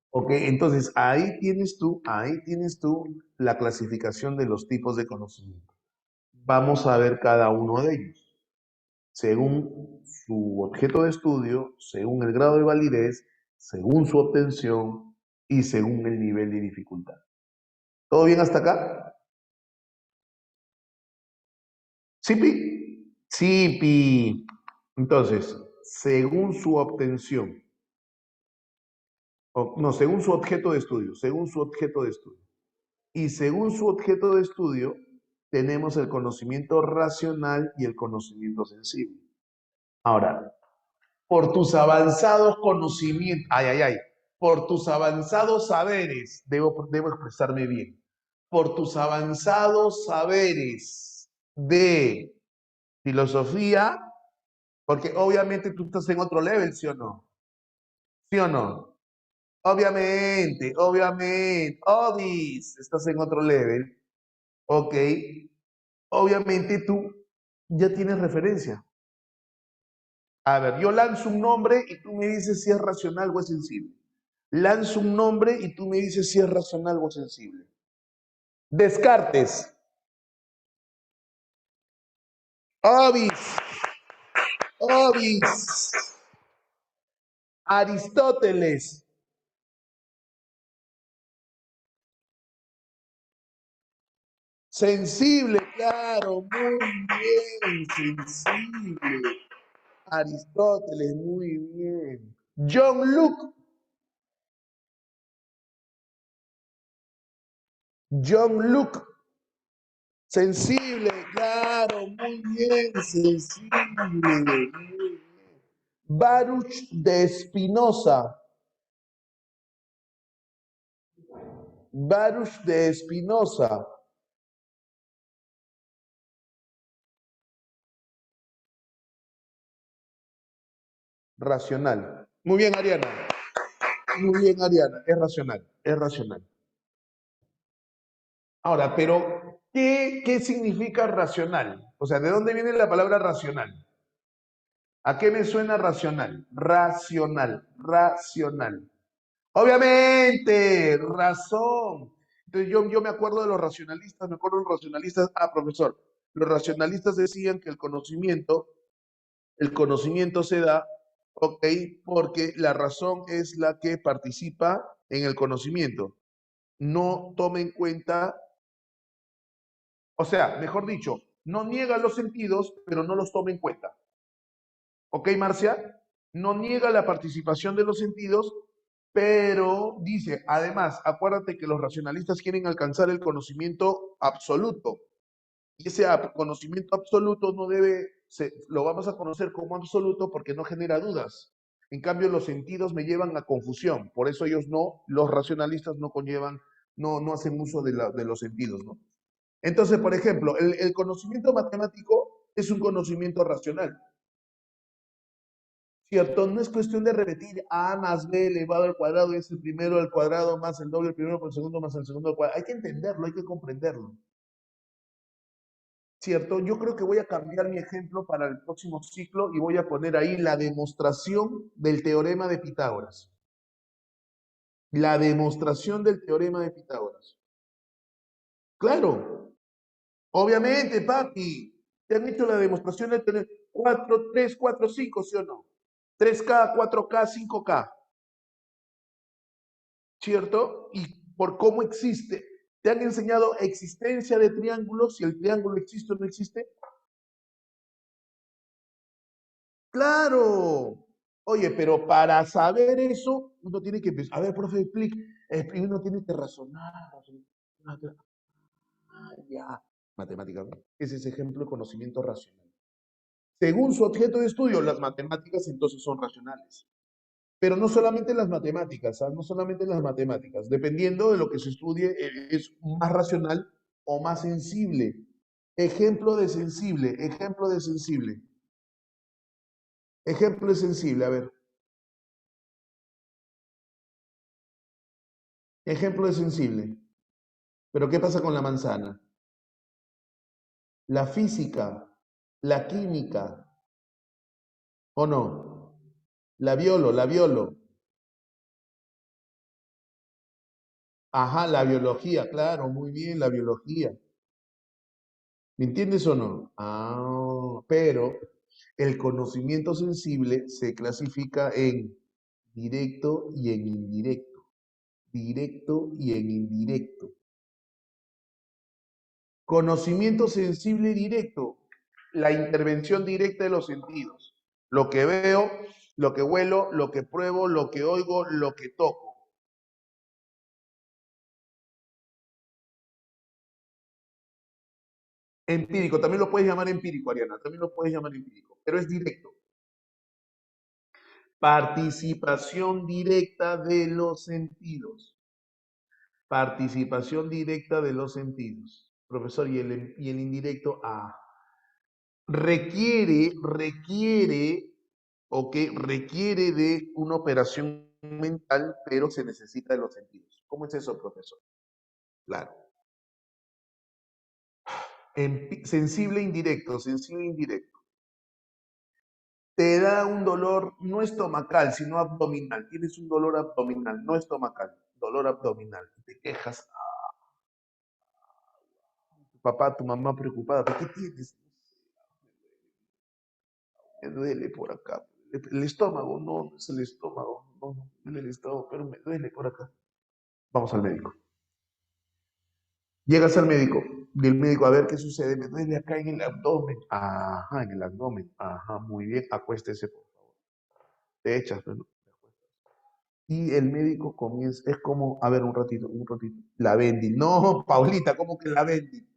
Ok, entonces ahí tienes tú la clasificación de los tipos de conocimiento. Vamos a ver cada uno de ellos, según su objeto de estudio, según el grado de validez, según su obtención y según el nivel de dificultad. ¿Todo bien hasta acá? Sí, Pi. Sí, Pi. Entonces, según su obtención, no, según su objeto de estudio, según su objeto de estudio. Y según su objeto de estudio, tenemos el conocimiento racional y el conocimiento sensible. Ahora, por tus avanzados conocimientos, por tus avanzados saberes, debo expresarme bien, por tus avanzados saberes de filosofía, porque obviamente tú estás en otro level, ¿sí o no? ¿Sí o no? Obis, estás en otro level, ok, obviamente tú ya tienes referencia. A ver, yo lanzo un nombre y tú me dices si es racional o es sensible. Lanzo un nombre y tú me dices si es racional o sensible. Descartes, Obis, Obis, Aristóteles, sensible, claro, muy bien, sensible. Aristóteles, muy bien. John Luke, John Luke, sensible, claro, muy bien, sensible. Muy bien. Baruch de Spinoza, Baruch de Spinoza, racional. Muy bien, Ariana. Muy bien, Ariana. Es racional, es racional. Ahora, pero, ¿qué significa racional? O sea, ¿de dónde viene la palabra racional? ¿A qué me suena racional? Racional, racional. Obviamente, razón. Entonces yo me acuerdo de los racionalistas, me acuerdo de los racionalistas, profesor, los racionalistas decían que el conocimiento se da, ok, porque la razón es la que participa en el conocimiento. No toma en cuenta, o sea, mejor dicho, no niega los sentidos, pero no los toma en cuenta. ¿Ok, Marcia? No niega la participación de los sentidos, pero dice, además, acuérdate que los racionalistas quieren alcanzar el conocimiento absoluto. Y ese conocimiento absoluto no debe, lo vamos a conocer como absoluto porque no genera dudas. En cambio, los sentidos me llevan a confusión. Por eso ellos no, los racionalistas no conllevan, no hacen uso de los sentidos, ¿no? Entonces, por ejemplo, el conocimiento matemático es un conocimiento racional. ¿Cierto? No es cuestión de repetir A más B elevado al cuadrado y es el primero al cuadrado más el doble del primero por el segundo más el segundo al cuadrado. Hay que entenderlo, hay que comprenderlo. ¿Cierto? Yo creo que voy a cambiar mi ejemplo para el próximo ciclo y voy a poner ahí la demostración del teorema de Pitágoras. La demostración del teorema de Pitágoras. Claro, Obviamente, papi. Te han hecho la demostración de tener 4, 3, 4, 5, ¿sí o no? 3K, 4K, 5K, ¿cierto? Y por cómo existe. ¿Te han enseñado existencia de triángulos? Si el triángulo existe o no existe. Claro. Oye, pero para saber eso, uno tiene que empezar. A ver, profe, explique. Uno tiene que razonar. Ya. Matemáticas, ¿no? Ese es ejemplo de conocimiento racional. Según su objeto de estudio, las matemáticas entonces son racionales. Pero no solamente las matemáticas, ¿ah? No solamente las matemáticas. Dependiendo de lo que se estudie, es más racional o más sensible. Ejemplo de sensible, ejemplo de sensible. Ejemplo de sensible, a ver. Ejemplo de sensible. Pero ¿qué pasa con la manzana? La física, la química, ¿o no? La violo. Ajá, la biología, claro, muy bien, la biología. ¿Me entiendes o no? Ah, pero el conocimiento sensible se clasifica en directo y en indirecto. Directo y en indirecto. Conocimiento sensible y directo. La intervención directa de los sentidos. Lo que veo, lo que huelo, lo que pruebo, lo que oigo, lo que toco. Empírico, también lo puedes llamar empírico, Ariana, también lo puedes llamar empírico, pero es directo. Participación directa de los sentidos. Participación directa de los sentidos. Profesor, y el indirecto A. Requiere de una operación mental, pero se necesita de los sentidos. ¿Cómo es eso, profesor? Claro. Sensible indirecto, sensible indirecto. Te da un dolor no estomacal, sino abdominal. Tienes un dolor abdominal, no estomacal, dolor abdominal. Te quejas, tu papá, tu mamá preocupada, ¿pero qué tienes? Me duele por acá. El estómago, no, no es el estómago, no, no, duele el estómago, pero me duele por acá. Vamos al médico. Llegas al médico, y el médico, a ver qué sucede, me duele acá en el abdomen. Ajá, en el abdomen. Ajá, muy bien, acuéstese, por favor. Te echas, ¿no? Y el médico comienza, es como, a ver, un ratito. La Bendy. No, Paulita, ¿cómo que la Bendy?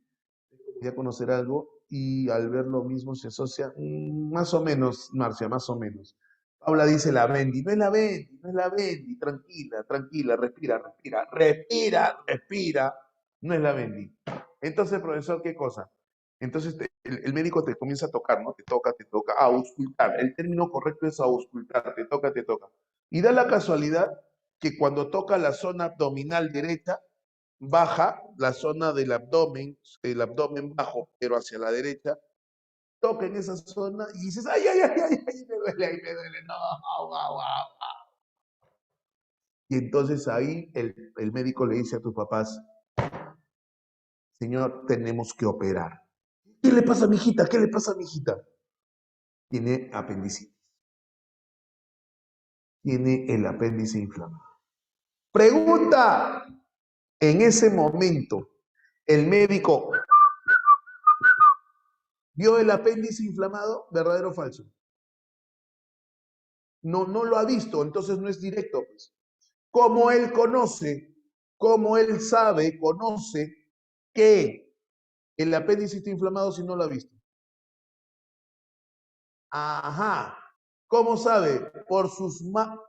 Ya conocer algo y al ver lo mismo se asocia, más o menos, Marcia, más o menos. Paula dice la Bendy, no es la Bendy, no es la Bendy, tranquila, tranquila, respira, respira, respira, respira, no es la Bendy. Entonces, profesor, ¿qué cosa? Entonces el médico te comienza a tocar, ¿no? Te toca, auscultar. El término correcto es auscultar, te toca, te toca. Y da la casualidad que cuando toca la zona abdominal derecha, baja la zona del abdomen, el abdomen bajo, pero hacia la derecha, toca en esa zona y dices, ay, ay, ay, ay, ay, me duele, no, au, au, au. Y entonces ahí el médico le dice a tus papás, señor, tenemos que operar. ¿Qué le pasa a mi hijita? ¿Qué le pasa a mi hijita? Tiene apendicitis, tiene el apéndice inflamado. Pregunta, en ese momento, el médico vio el apéndice inflamado, ¿verdadero o falso? No, no lo ha visto, entonces no es directo, pues. Como él conoce, como él sabe, conoce que el apéndice está inflamado si no lo ha visto. Ajá. ¿Cómo sabe? Por sus manos.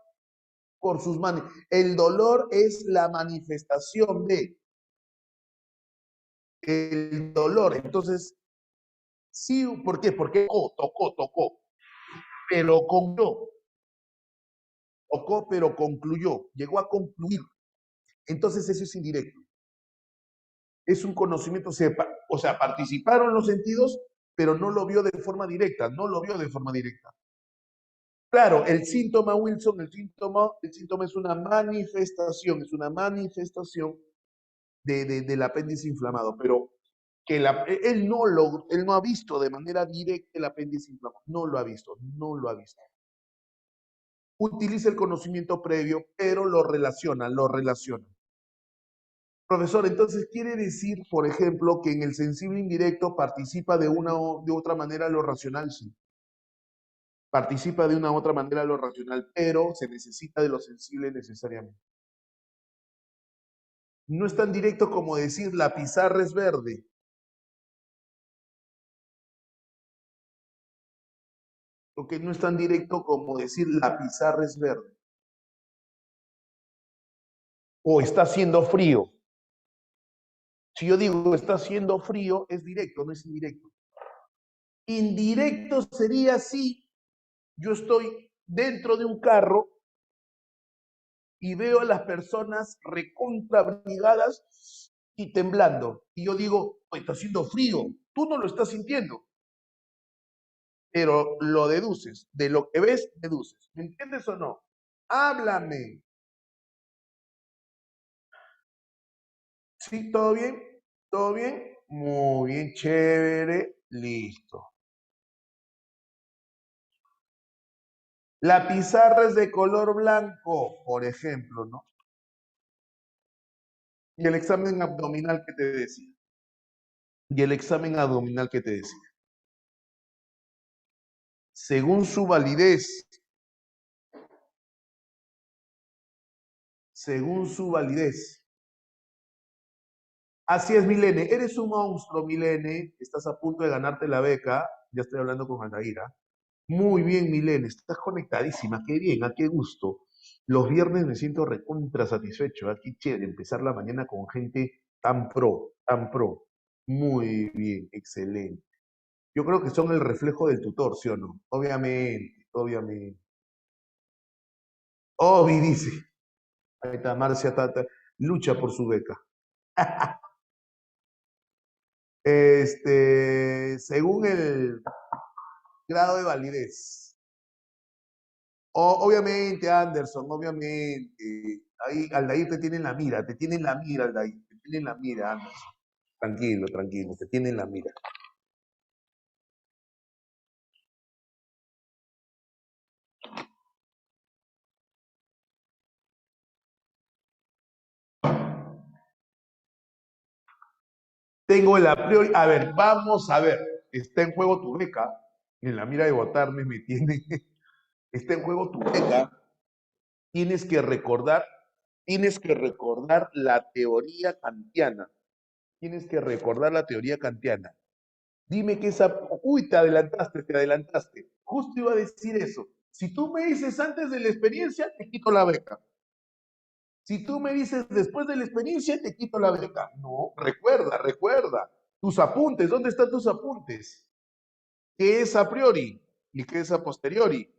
El dolor es la manifestación de el dolor. Entonces, sí, ¿por qué? Porque tocó, pero concluyó, llegó a concluir. Entonces, eso es indirecto. Es un conocimiento, o sea, participaron los sentidos, pero no lo vio de forma directa, no lo vio de forma directa. Claro, el síntoma, Wilson, el síntoma es una manifestación del apéndice inflamado, pero que él no ha visto de manera directa el apéndice inflamado, no lo ha visto, no lo ha visto. Utiliza el conocimiento previo, pero lo relaciona, lo relaciona. Profesor, entonces quiere decir, por ejemplo, que en el sensible indirecto participa de una o de otra manera lo racional, sí. Participa de una u otra manera lo racional, pero se necesita de lo sensible necesariamente. No es tan directo como decir la pizarra es verde. Porque no es tan directo como decir la pizarra es verde. O está haciendo frío. Si yo digo está haciendo frío, es directo, no es indirecto. Indirecto sería si yo estoy dentro de un carro y veo a las personas recontrabrigadas y temblando. Y yo digo, oh, está haciendo frío. Tú no lo estás sintiendo, pero lo deduces. De lo que ves, deduces. ¿Me entiendes o no? Háblame. ¿Sí? ¿Todo bien? ¿Todo bien? Muy bien, chévere. Listo. La pizarra es de color blanco, por ejemplo, ¿no? Y el examen abdominal que te decía. Y el examen abdominal que te decía. Según su validez, según su validez. Así es, Milene. Eres un monstruo, Milene. Estás a punto de ganarte la beca. Ya estoy hablando con Aldaira. Muy bien, Milene. Estás conectadísima. Qué bien, a qué gusto. Los viernes me siento recontra satisfecho. Aquí chévere, empezar la mañana con gente tan pro, tan pro. Muy bien, excelente. Yo creo que son el reflejo del tutor, ¿sí o no? Obviamente, obviamente. Obi dice. Ahí está, Marcia Tata. Lucha por su beca. Según el grado de validez. Obviamente, Anderson, obviamente. Ahí, Aldair te tiene en la mira, te tiene en la mira, Aldair, te tiene en la mira, Anderson. Tranquilo, tranquilo, te tiene en la mira. Tengo el a priori. A ver, vamos a ver. Está en juego tu beca. En la mira de votarme me tiene. Está en juego tu beca. Tienes que recordar la teoría kantiana. Tienes que recordar la teoría kantiana. Dime que esa... Uy, te adelantaste, te adelantaste. Justo iba a decir eso. Si tú me dices antes de la experiencia, te quito la beca. Si tú me dices después de la experiencia, te quito la beca. No, recuerda, recuerda. Tus apuntes, ¿dónde están tus apuntes? ¿Qué es a priori y qué es a posteriori?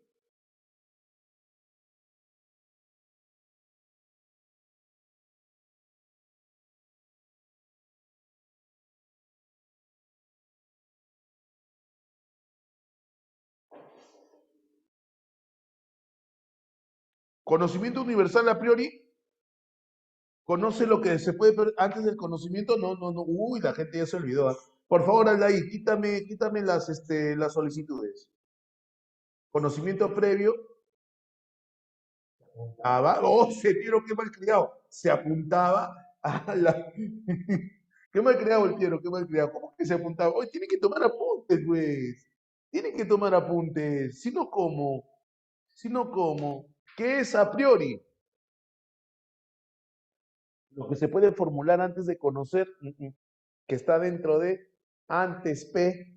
Conocimiento universal a priori, conoce lo que se puede antes del conocimiento. No, no, no. Uy, la gente ya se olvidó. ¿Ah? Por favor, Aldair, quítame las solicitudes. Conocimiento previo, oh, se tiró, qué mal criado. Se apuntaba a la. Qué mal criado el Piero, qué mal criado. ¿Cómo que se apuntaba? Hoy tiene que tomar apuntes, pues. Tiene que tomar apuntes. Si no, ¿cómo? Si no, ¿cómo? ¿Qué es a priori? Lo que se puede formular antes de conocer, que está dentro de antes P,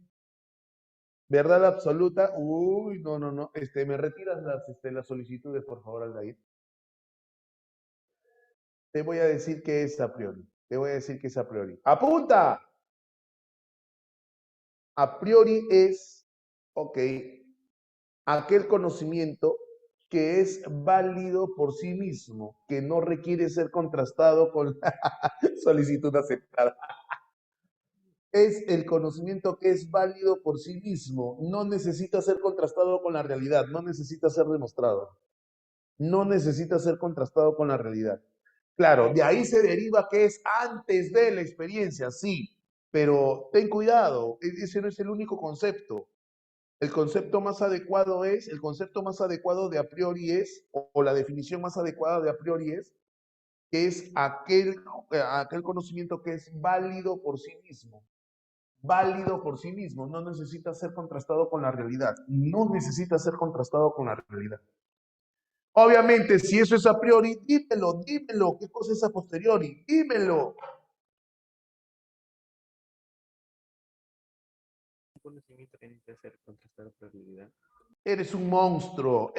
verdad absoluta. Uy, no, no, no. Me retiras las solicitudes, por favor, Aldair. Te voy a decir que es a priori. Te voy a decir que es a priori. ¡Apunta! A priori es, ok, aquel conocimiento que es válido por sí mismo, que no requiere ser contrastado con la solicitud aceptada. Es el conocimiento que es válido por sí mismo, no necesita ser contrastado con la realidad, no necesita ser demostrado, no necesita ser contrastado con la realidad. Claro, de ahí se deriva que es antes de la experiencia, sí, Pero ten cuidado, ese no es el único concepto. El concepto más adecuado es, el concepto más adecuado de a priori es, o la definición más adecuada de a priori es aquel conocimiento que es válido por sí mismo. Válido por sí mismo, no necesita ser contrastado con la realidad. No necesita ser contrastado con la realidad. Obviamente, si eso es a priori, dímelo. ¿Qué cosa es a posteriori? Dímelo. Conocimiento tiene que ser contrastado por realidad. Eres un monstruo,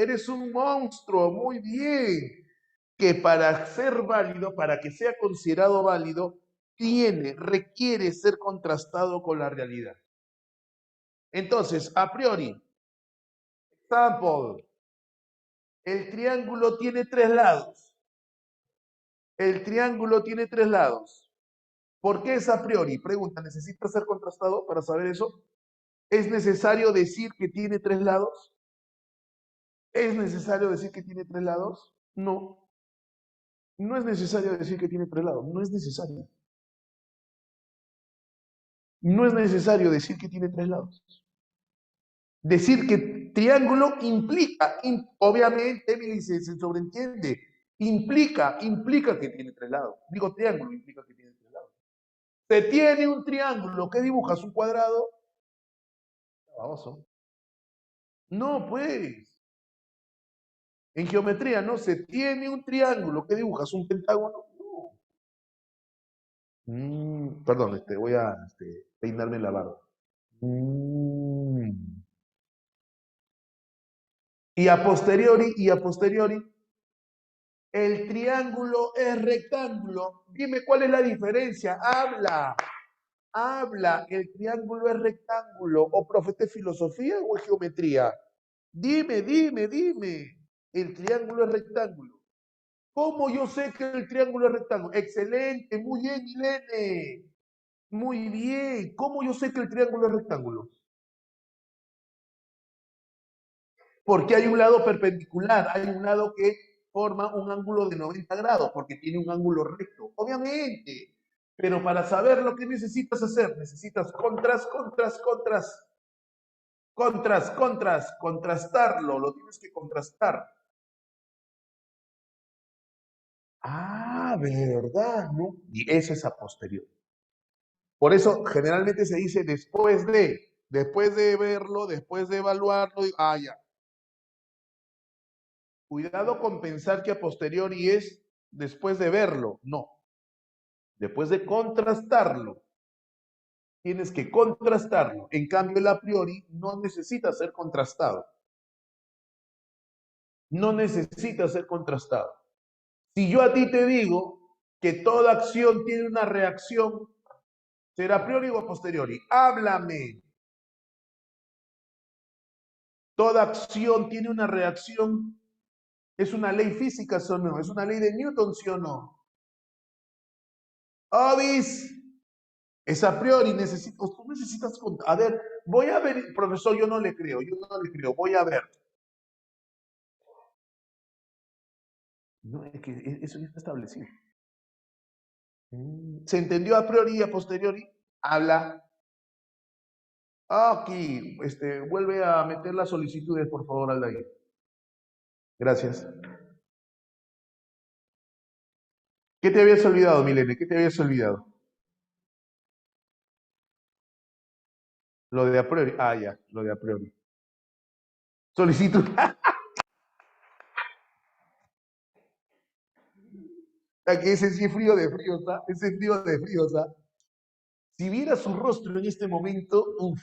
muy bien. Que para ser válido, para que sea considerado válido, requiere ser contrastado con la realidad. Entonces, a priori, example, el triángulo tiene tres lados. El triángulo tiene tres lados. ¿Por qué es a priori? Pregunta, ¿necesita ser contrastado para saber eso? ¿Es necesario decir que tiene tres lados? ¿Es necesario decir que tiene tres lados? No, no es necesario decir que tiene tres lados, no es necesario. No es necesario decir que tiene tres lados. Decir que triángulo implica, obviamente, Emily, se sobreentiende, implica que tiene tres lados. Digo triángulo, implica que tiene tres lados. Se tiene un triángulo, ¿qué dibujas? ¿Un cuadrado? Baboso. No, pues. En geometría no se tiene un triángulo, ¿qué dibujas? ¿Un pentágono? No. Perdón, voy a peinarme la barba. Y a posteriori, el triángulo es rectángulo. Dime cuál es la diferencia. Habla. El triángulo es rectángulo. ¿O profete filosofía o es geometría? Dime. El triángulo es rectángulo. ¿Cómo yo sé que el triángulo es rectángulo? Excelente, muy bien, Irene. Muy bien. ¿Cómo yo sé que el triángulo es rectángulo? Porque hay un lado perpendicular, hay un lado que forma un ángulo de 90 grados, porque tiene un ángulo recto, obviamente. Pero para saber lo que necesitas hacer, necesitas contrastarlo, lo tienes que contrastar. Ah, ¿verdad? ¿No? Y eso es a posteriori. Por eso generalmente se dice después de verlo, después de evaluarlo, ya. Cuidado con pensar que a posteriori es después de verlo, no. Después de contrastarlo, tienes que contrastarlo. En cambio, el a priori no necesita ser contrastado. No necesita ser contrastado. Si yo a ti te digo que toda acción tiene una reacción, ¿será a priori o a posteriori? Háblame. Toda acción tiene una reacción. ¿Es una ley física, sí o no? ¿Es una ley de Newton, sí o no? Obis. Es a priori, tú necesitas, a ver, voy a ver, profesor, yo no le creo, voy a ver. No, es que eso ya está establecido. ¿Se entendió a priori y a posteriori? Habla. Aquí, vuelve a meter las solicitudes, por favor, Aldair. Gracias. ¿Qué te habías olvidado, Milene? ¿Qué te habías olvidado? Lo de a priori. Ah, ya, lo de a priori. Solicitud. Que ese sí es frío de frío, ¿está? Ese es frío de frío, ¿está? Si viera su rostro en este momento, uff.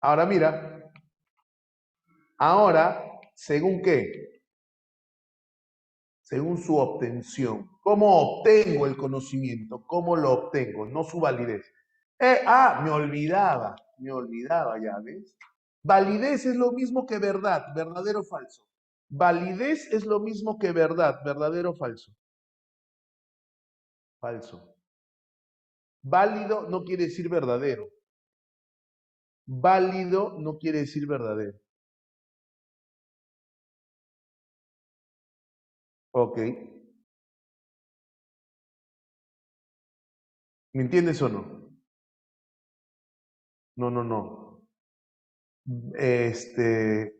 Ahora mira, ahora, ¿según qué? Según su obtención. ¿Cómo obtengo el conocimiento? ¿Cómo lo obtengo? No su validez. Me olvidaba, ya ves. Validez es lo mismo que verdad, verdadero o falso. Validez es lo mismo que verdad, verdadero o falso. Falso. Válido no quiere decir verdadero. Válido no quiere decir verdadero. Ok. ¿Me entiendes o no? No, no, no. Este,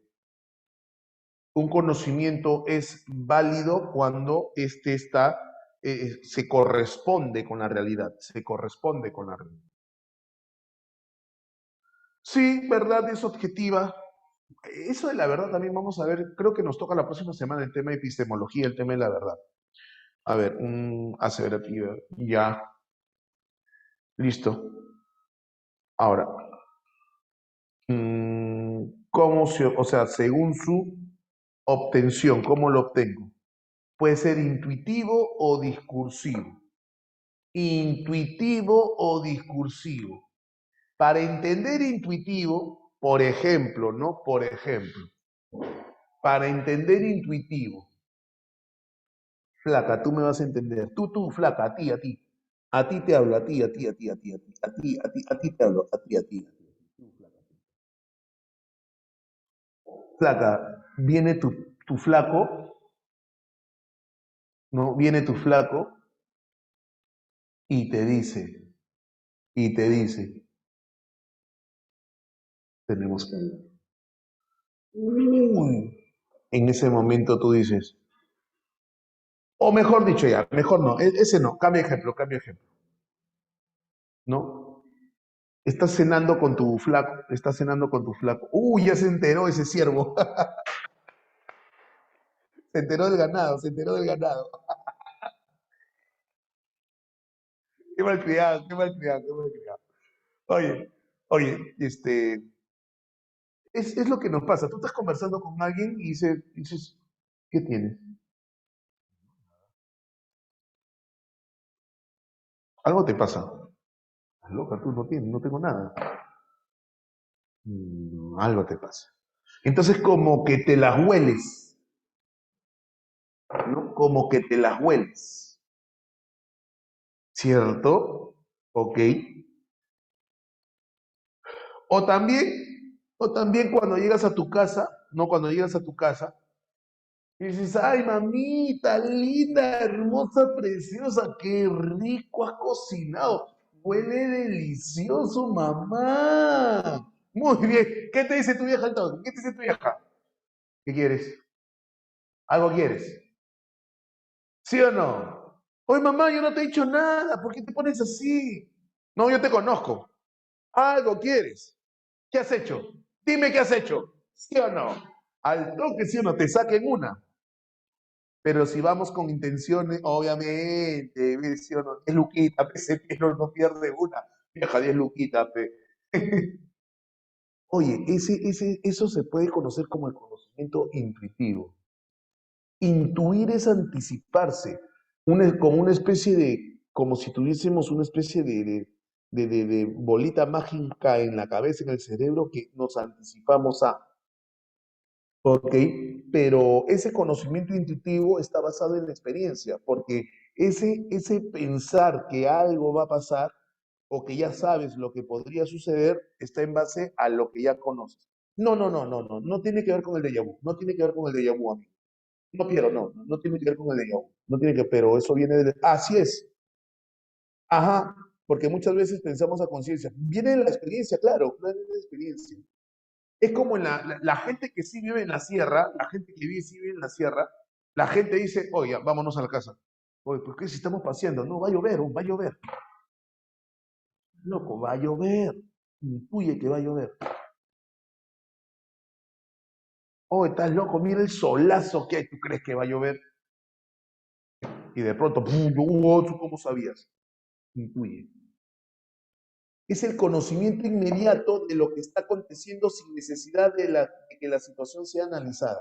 un conocimiento es válido cuando éste está, se corresponde con la realidad, se corresponde con la realidad. Sí, verdad es objetiva. Eso de la verdad también vamos a ver, creo que nos toca la próxima semana el tema de epistemología, el tema de la verdad. A ver, aseverativa, ya, listo. Ahora, ¿cómo se, o sea, según su obtención, cómo lo obtengo? Puede ser intuitivo o discursivo. Intuitivo o discursivo. Para entender intuitivo, por ejemplo, ¿no? Por ejemplo, para entender intuitivo, flaca, tú me vas a entender. Tú, flaca, a ti, a ti. A ti te hablo, a ti, a ti, a ti, a ti, a ti, a ti, a ti, a ti te hablo, a ti, a ti. Flaca, viene tu flaco, ¿no? Viene tu flaco y te dice, y te dice, tenemos que hablar. Uy, en ese momento tú dices, o mejor dicho ya, mejor no, ese no, cambia ejemplo, ¿no? Estás cenando con tu flaco, estás cenando con tu flaco. Uy, ya se enteró ese ciervo, se enteró del ganado, se enteró del ganado. Qué mal criado, qué mal criado, qué mal criado. Oye, oye, es lo que nos pasa. Tú estás conversando con alguien y dices, ¿qué tienes? Algo te pasa. Estás loca, tú no tienes, no tengo nada. Algo te pasa. Entonces como que te las hueles, ¿no? Como que te las hueles, ¿cierto? Ok. O también cuando llegas a tu casa, ¿no? Cuando llegas a tu casa, y dices, ay, mamita, linda, hermosa, preciosa, qué rico has cocinado. Huele delicioso, mamá. Muy bien. ¿Qué te dice tu vieja entonces? ¿Qué te dice tu vieja? ¿Qué quieres? ¿Algo quieres? ¿Sí o no? Oye, mamá, yo no te he dicho nada. ¿Por qué te pones así? No, yo te conozco. ¿Algo quieres? ¿Qué has hecho? Dime qué has hecho. ¿Sí o no? Al toque, ¿sí o no? Te saquen una. Pero si vamos con intenciones, obviamente, ¿ves? ¿Sí o no? Es Luquita, pe, ese pelo no pierde una. Vieja, 10 Luquita, pe. Oye, eso se puede conocer como el conocimiento intuitivo. Intuir es anticiparse, como una especie de, como si tuviésemos una especie de bolita mágica en la cabeza, en el cerebro, que nos anticipamos a. ¿Ok? Pero ese conocimiento intuitivo está basado en la experiencia, porque ese pensar que algo va a pasar o que ya sabes lo que podría suceder está en base a lo que ya conoces. No, no, no, no, no, no tiene que ver con el déjà vu, no tiene que ver con el déjà vu, amigo. No quiero, no, no tiene que ver con el déjà vu, no tiene que, pero eso viene de, así es, ajá, porque muchas veces pensamos a conciencia, viene de la experiencia, claro, viene de la experiencia. Es como en la gente que sí vive en la sierra, la gente que vive, sí vive en la sierra, la gente dice, oye, vámonos a la casa. Oye, ¿por qué si estamos paseando? No, va a llover, va a llover. Loco, va a llover. Intuye que va a llover. Oye, estás loco, mira el solazo que hay, ¿tú crees que va a llover? Y de pronto, ¡pum! ¿Tú cómo sabías? Intuye. Es el conocimiento inmediato de lo que está aconteciendo sin necesidad de que la situación sea analizada.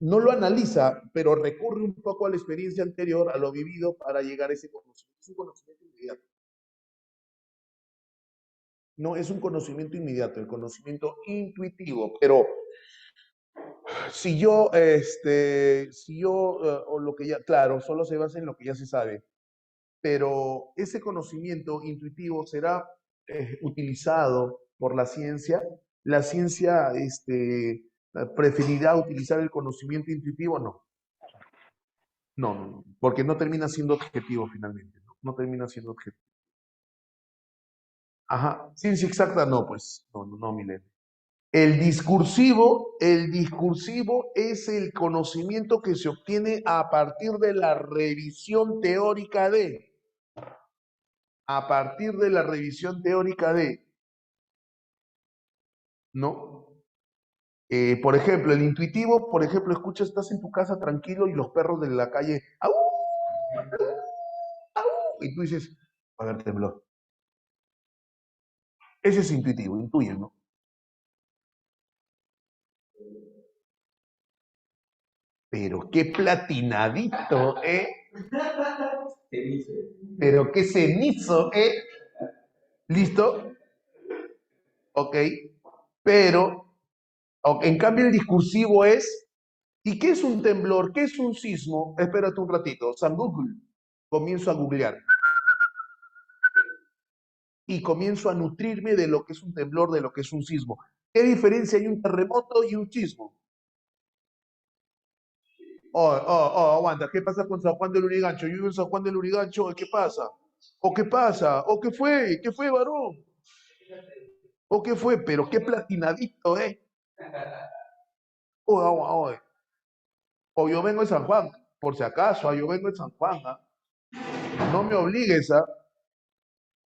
No lo analiza, pero recurre un poco a la experiencia anterior, a lo vivido, para llegar a ese conocimiento. Es un conocimiento inmediato. No es un conocimiento inmediato, el conocimiento intuitivo. Pero si yo, o lo que ya, claro, solo se basa en lo que ya se sabe. Pero ese conocimiento intuitivo será utilizado por la ciencia. La ciencia preferirá utilizar el conocimiento intuitivo, no. No, porque no termina siendo objetivo finalmente, ¿no? No termina siendo objetivo. Ajá, ciencia exacta no, pues, no, Milenio. El discursivo es el conocimiento que se obtiene a partir de la revisión teórica a partir de la revisión teórica ¿no? Por ejemplo, el intuitivo, por ejemplo, escucha, estás en tu casa tranquilo y los perros de la calle, ¡au! ¡Au! Y tú dices, a ver, temblor. Ese es intuitivo, intuye, ¿no? Pero qué platinadito, ¿eh? Pero qué cenizo, ¿eh? ¿Listo? Ok. Pero, en cambio, el discursivo es, ¿y qué es un temblor? ¿Qué es un sismo? Espérate un ratito. San Google. Comienzo a googlear. Y comienzo a nutrirme de lo que es un temblor, de lo que es un sismo. ¿Qué diferencia hay un terremoto y un sismo? Aguanta, ¿qué pasa con San Juan del Lurigancho? Yo vivo en San Juan del Lurigancho, ¿qué pasa? ¿O qué pasa? ¿O qué fue? ¿Qué fue, varón? ¿O qué fue? Pero qué platinadito, ¿eh? Oh, o yo vengo de San Juan, por si acaso, yo vengo de San Juan, ¿ah? No me obligues, ¿ah?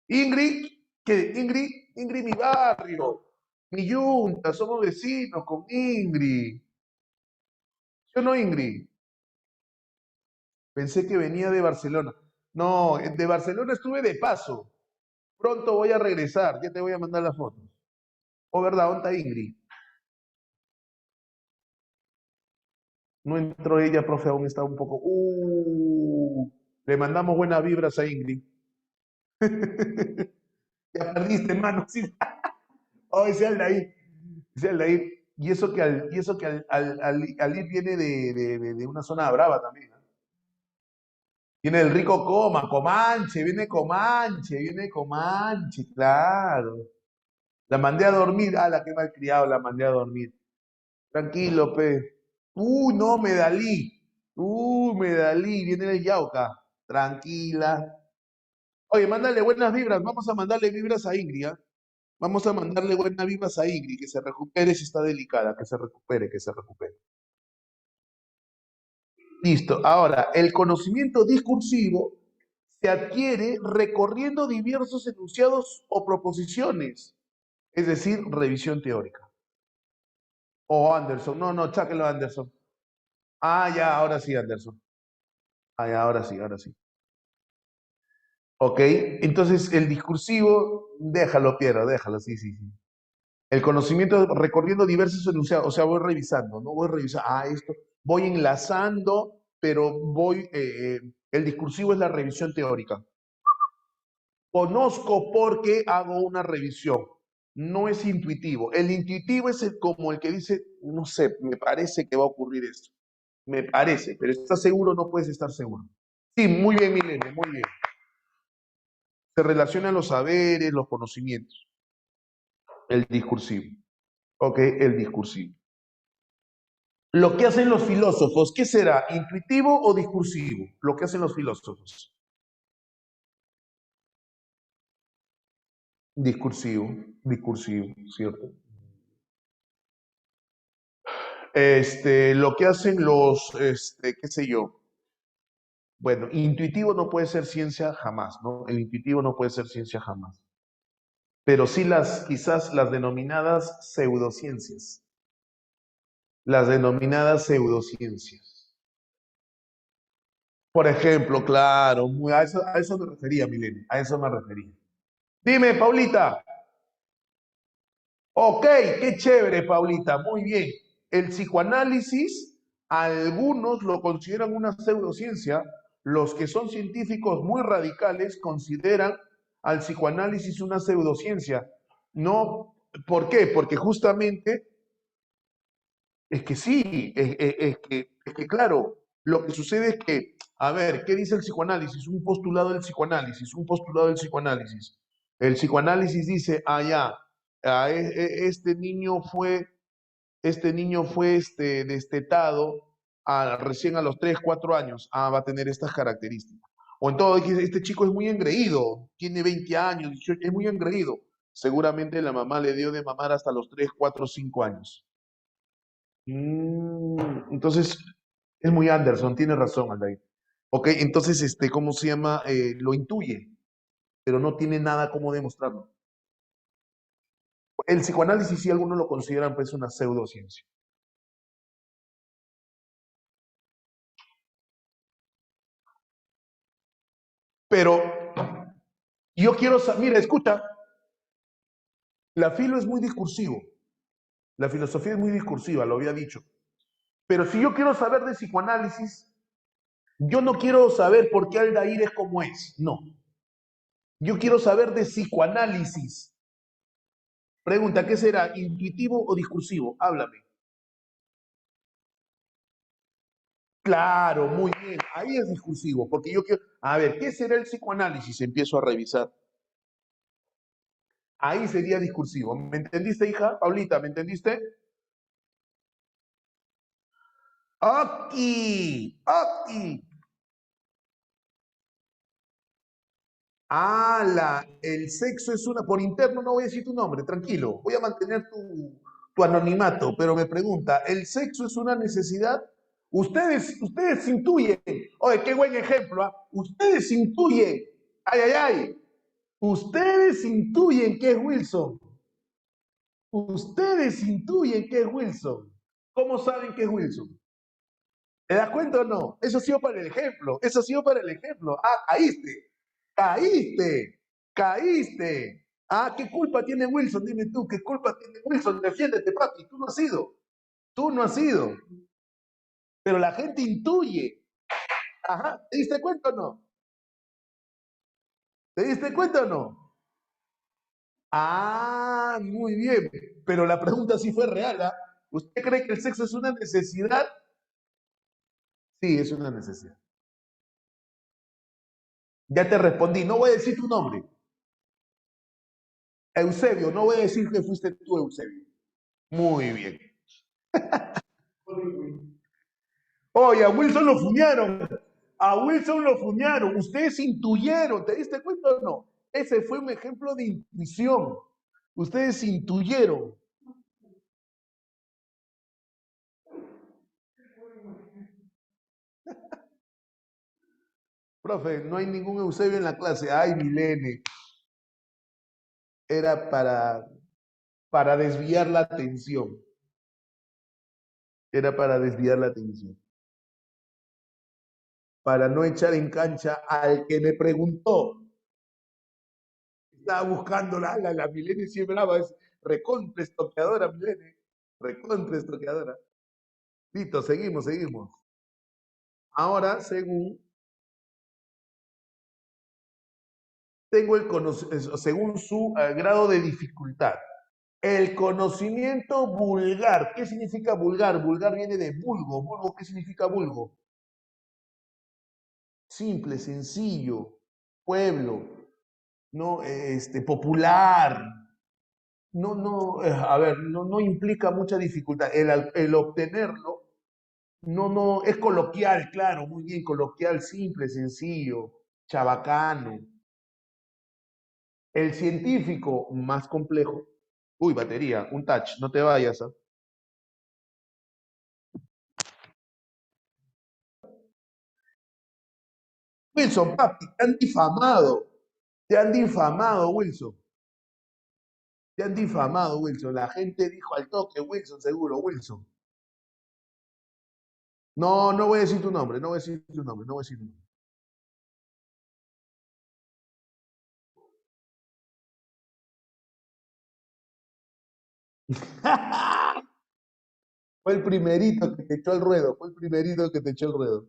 Ingrid, ¿qué? Ingrid, mi barrio, mi yunta, somos vecinos con Ingrid. Yo no, Ingrid. Pensé que venía de Barcelona. No, de Barcelona estuve de paso. Pronto voy a regresar, ya te voy a mandar las fotos. Oh, ¿verdad? ¿Dónde está Ingrid? No entró ella, profe, aún está un poco. Le mandamos buenas vibras a Ingrid. Ya perdiste, mano. Sí. Oh, ese Aldair. Ese Aldair. Y eso que al ir viene de una zona brava también, ¿no? Viene del rico viene Comanche, claro. La mandé a dormir, la que malcriado, la mandé a dormir. Tranquilo, pe. No, Medalí. Medalí, viene el Yauca. Tranquila. Oye, mándale buenas vibras. Vamos a mandarle vibras a Ingrid, ¿ah? Vamos a mandarle buenas vibras a Ingrid, que se recupere si está delicada, que se recupere, que se recupere. Listo. Ahora, el conocimiento discursivo se adquiere recorriendo diversos enunciados o proposiciones, es decir, revisión teórica. O Anderson. No, cháquelo Anderson. Ya, ahora sí, Anderson. Ya, ahora sí, ahora sí. Ok, entonces el discursivo, déjalo, Piero, déjalo, sí, sí, sí. El conocimiento recorriendo diversos enunciados, o sea, voy revisando, ¿no? Voy revisando, esto, voy enlazando, pero el discursivo es la revisión teórica. Conozco porque hago una revisión, no es intuitivo. El intuitivo es como el que dice, no sé, me parece que va a ocurrir esto. Me parece, pero ¿estás seguro? No puedes estar seguro. Sí, muy bien, Milene, muy bien. Se relacionan los saberes, los conocimientos. El discursivo. Ok, el discursivo. Lo que hacen los filósofos, ¿qué será? ¿Intuitivo o discursivo? Lo que hacen los filósofos. Discursivo, ¿cierto? Lo que hacen qué sé yo. Bueno, intuitivo no puede ser ciencia jamás, ¿no? El intuitivo no puede ser ciencia jamás. Pero sí quizás las denominadas pseudociencias. Las denominadas pseudociencias. Por ejemplo, claro, a eso me refería, Milenio, a eso me refería. Dime, Paulita. Ok, qué chévere, Paulita, muy bien. El psicoanálisis, algunos lo consideran una pseudociencia, los que son científicos muy radicales consideran al psicoanálisis una pseudociencia. No, ¿por qué? Porque justamente es que sí, es que claro, lo que sucede es que, a ver, ¿qué dice el psicoanálisis? Un postulado del psicoanálisis, un postulado del psicoanálisis. El psicoanálisis dice, ya, este niño fue destetado recién a los 3, 4 años, va a tener estas características. O en todo, este chico es muy engreído, tiene 20 años, 18, es muy engreído. Seguramente la mamá le dio de mamar hasta los 3, 4, 5 años. Entonces, es muy Anderson, tiene razón, Aldair. Ok, entonces, ¿cómo se llama? Lo intuye, pero no tiene nada como demostrarlo. El psicoanálisis, si algunos lo consideran, pues una pseudociencia. Pero yo quiero saber, mira, escucha, la filo es muy discursivo, la filosofía es muy discursiva, lo había dicho. Pero si yo quiero saber de psicoanálisis, yo no quiero saber por qué Aldair es como es, no. Yo quiero saber de psicoanálisis. Pregunta, ¿qué será? ¿Intuitivo o discursivo? Háblame. Claro, muy bien. Ahí es discursivo, porque yo quiero... A ver, ¿qué será el psicoanálisis? Empiezo a revisar. Ahí sería discursivo. ¿Me entendiste, hija? Paulita, ¿me entendiste? Aquí, aquí. El sexo es una... Por interno no voy a decir tu nombre, tranquilo. Voy a mantener tu anonimato, pero me pregunta, ¿el sexo es una necesidad? Ustedes intuyen. Oye, qué buen ejemplo, ¿ah? Ustedes intuyen. Ay, ay, ay. Ustedes intuyen que es Wilson. Ustedes intuyen que es Wilson. ¿Cómo saben que es Wilson? ¿Te das cuenta o no? Eso ha sido para el ejemplo. Eso ha sido para el ejemplo. Caíste. Caíste. Caíste. ¿Qué culpa tiene Wilson? Dime tú, ¿qué culpa tiene Wilson? Defiéndete, papi. Tú no has sido. Tú no has sido. Pero la gente intuye. Ajá. ¿Te diste cuenta o no? ¿Te diste cuenta o no? Muy bien. Pero la pregunta sí fue real, ¿ah? ¿Usted cree que el sexo es una necesidad? Sí, es una necesidad. Ya te respondí. No voy a decir tu nombre. Eusebio. No voy a decir que fuiste tú, Eusebio. Muy bien. Oye, a Wilson lo fuñaron. A Wilson lo fuñaron. Ustedes intuyeron. ¿Te diste cuenta o no? Ese fue un ejemplo de intuición. Ustedes intuyeron. Profe, no hay ningún Eusebio en la clase. Ay, Milene. Era para desviar la atención. Era para desviar la atención. Para no echar en cancha al que me preguntó. Estaba buscando la Milene siempre brava, es recontra estoqueadora, Milene. Recontra estoqueadora. Listo, seguimos, seguimos. Ahora, según su grado de dificultad. El conocimiento vulgar. ¿Qué significa vulgar? Vulgar viene de vulgo. ¿Vulgo qué significa vulgo? Simple, sencillo, pueblo, ¿no? Popular. No, no, a ver, no implica mucha dificultad. El obtenerlo, no, es coloquial, claro, muy bien, coloquial, simple, sencillo, chabacano. El científico, más complejo. Uy, batería, un touch, no te vayas, ¿ah? Wilson, papi, te han difamado. Te han difamado, Wilson. Te han difamado, Wilson. La gente dijo al toque, Wilson, seguro, Wilson. No, no voy a decir tu nombre, no voy a decir tu nombre, no voy a decir tu nombre. Fue el primerito que te echó el ruedo, fue el primerito que te echó el ruedo.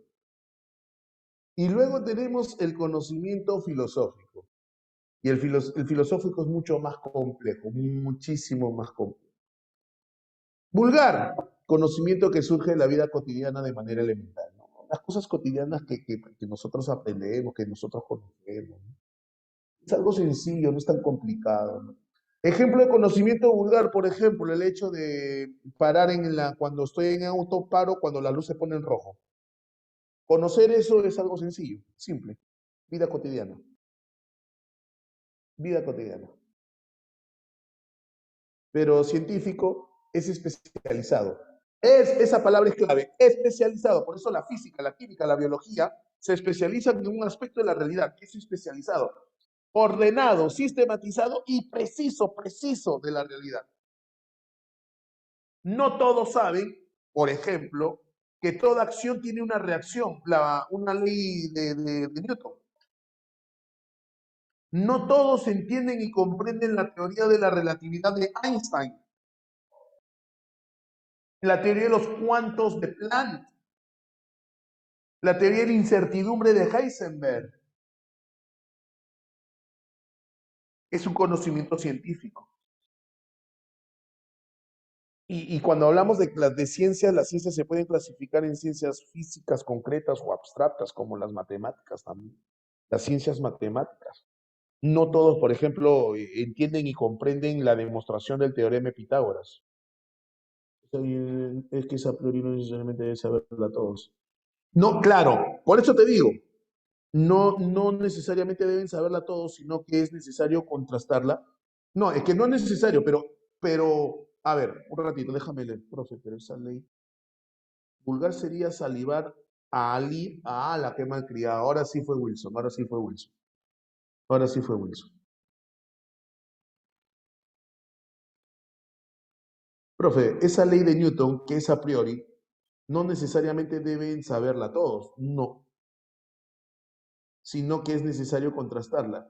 Y luego tenemos el conocimiento filosófico. Y el filosófico es mucho más complejo, muchísimo más complejo. Vulgar, conocimiento que surge de la vida cotidiana de manera elemental, ¿no? Las cosas cotidianas que nosotros aprendemos, que nosotros conocemos, ¿no? Es algo sencillo, no es tan complicado, ¿no? Ejemplo de conocimiento vulgar, por ejemplo, el hecho de parar cuando estoy en auto, paro cuando la luz se pone en rojo. Conocer eso es algo sencillo, simple. Vida cotidiana. Vida cotidiana. Pero científico es especializado. Esa palabra es clave, especializado. Por eso la física, la química, la biología se especializan en un aspecto de la realidad, que es especializado, ordenado, sistematizado y preciso de la realidad. No todos saben, por ejemplo, que toda acción tiene una reacción, una ley de Newton. No todos entienden y comprenden la teoría de la relatividad de Einstein, la teoría de los cuantos de Planck, la teoría de la incertidumbre de Heisenberg. Es un conocimiento científico. Y cuando hablamos de ciencias, las ciencias se pueden clasificar en ciencias físicas concretas o abstractas, como las matemáticas también. Las ciencias matemáticas. No todos, por ejemplo, entienden y comprenden la demostración del teorema de Pitágoras. Es que esa a priori no necesariamente debe saberla todos. No, claro, por eso te digo, no necesariamente deben saberla todos, sino que es necesario contrastarla. No, es que no es necesario, a ver, un ratito, déjame leer, profe, pero esa ley. Vulgar sería salivar a Ali, la que malcriada. Ahora sí fue Wilson, ahora sí fue Wilson. Ahora sí fue Wilson. Profe, esa ley de Newton, que es a priori, no necesariamente deben saberla todos, no, sino que es necesario contrastarla.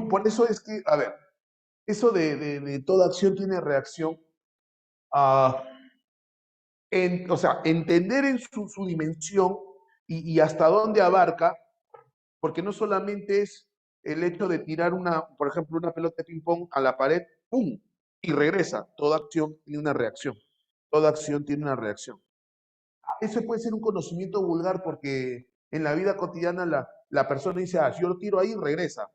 Por eso es que, a ver, eso de toda acción tiene reacción, ah, o sea, entender en su dimensión y hasta dónde abarca, porque no solamente es el hecho de tirar por ejemplo, una pelota de ping-pong a la pared, ¡pum! Y regresa. Toda acción tiene una reacción. Toda acción tiene una reacción. Eso puede ser un conocimiento vulgar porque en la vida cotidiana la persona dice, yo lo tiro ahí y regresa.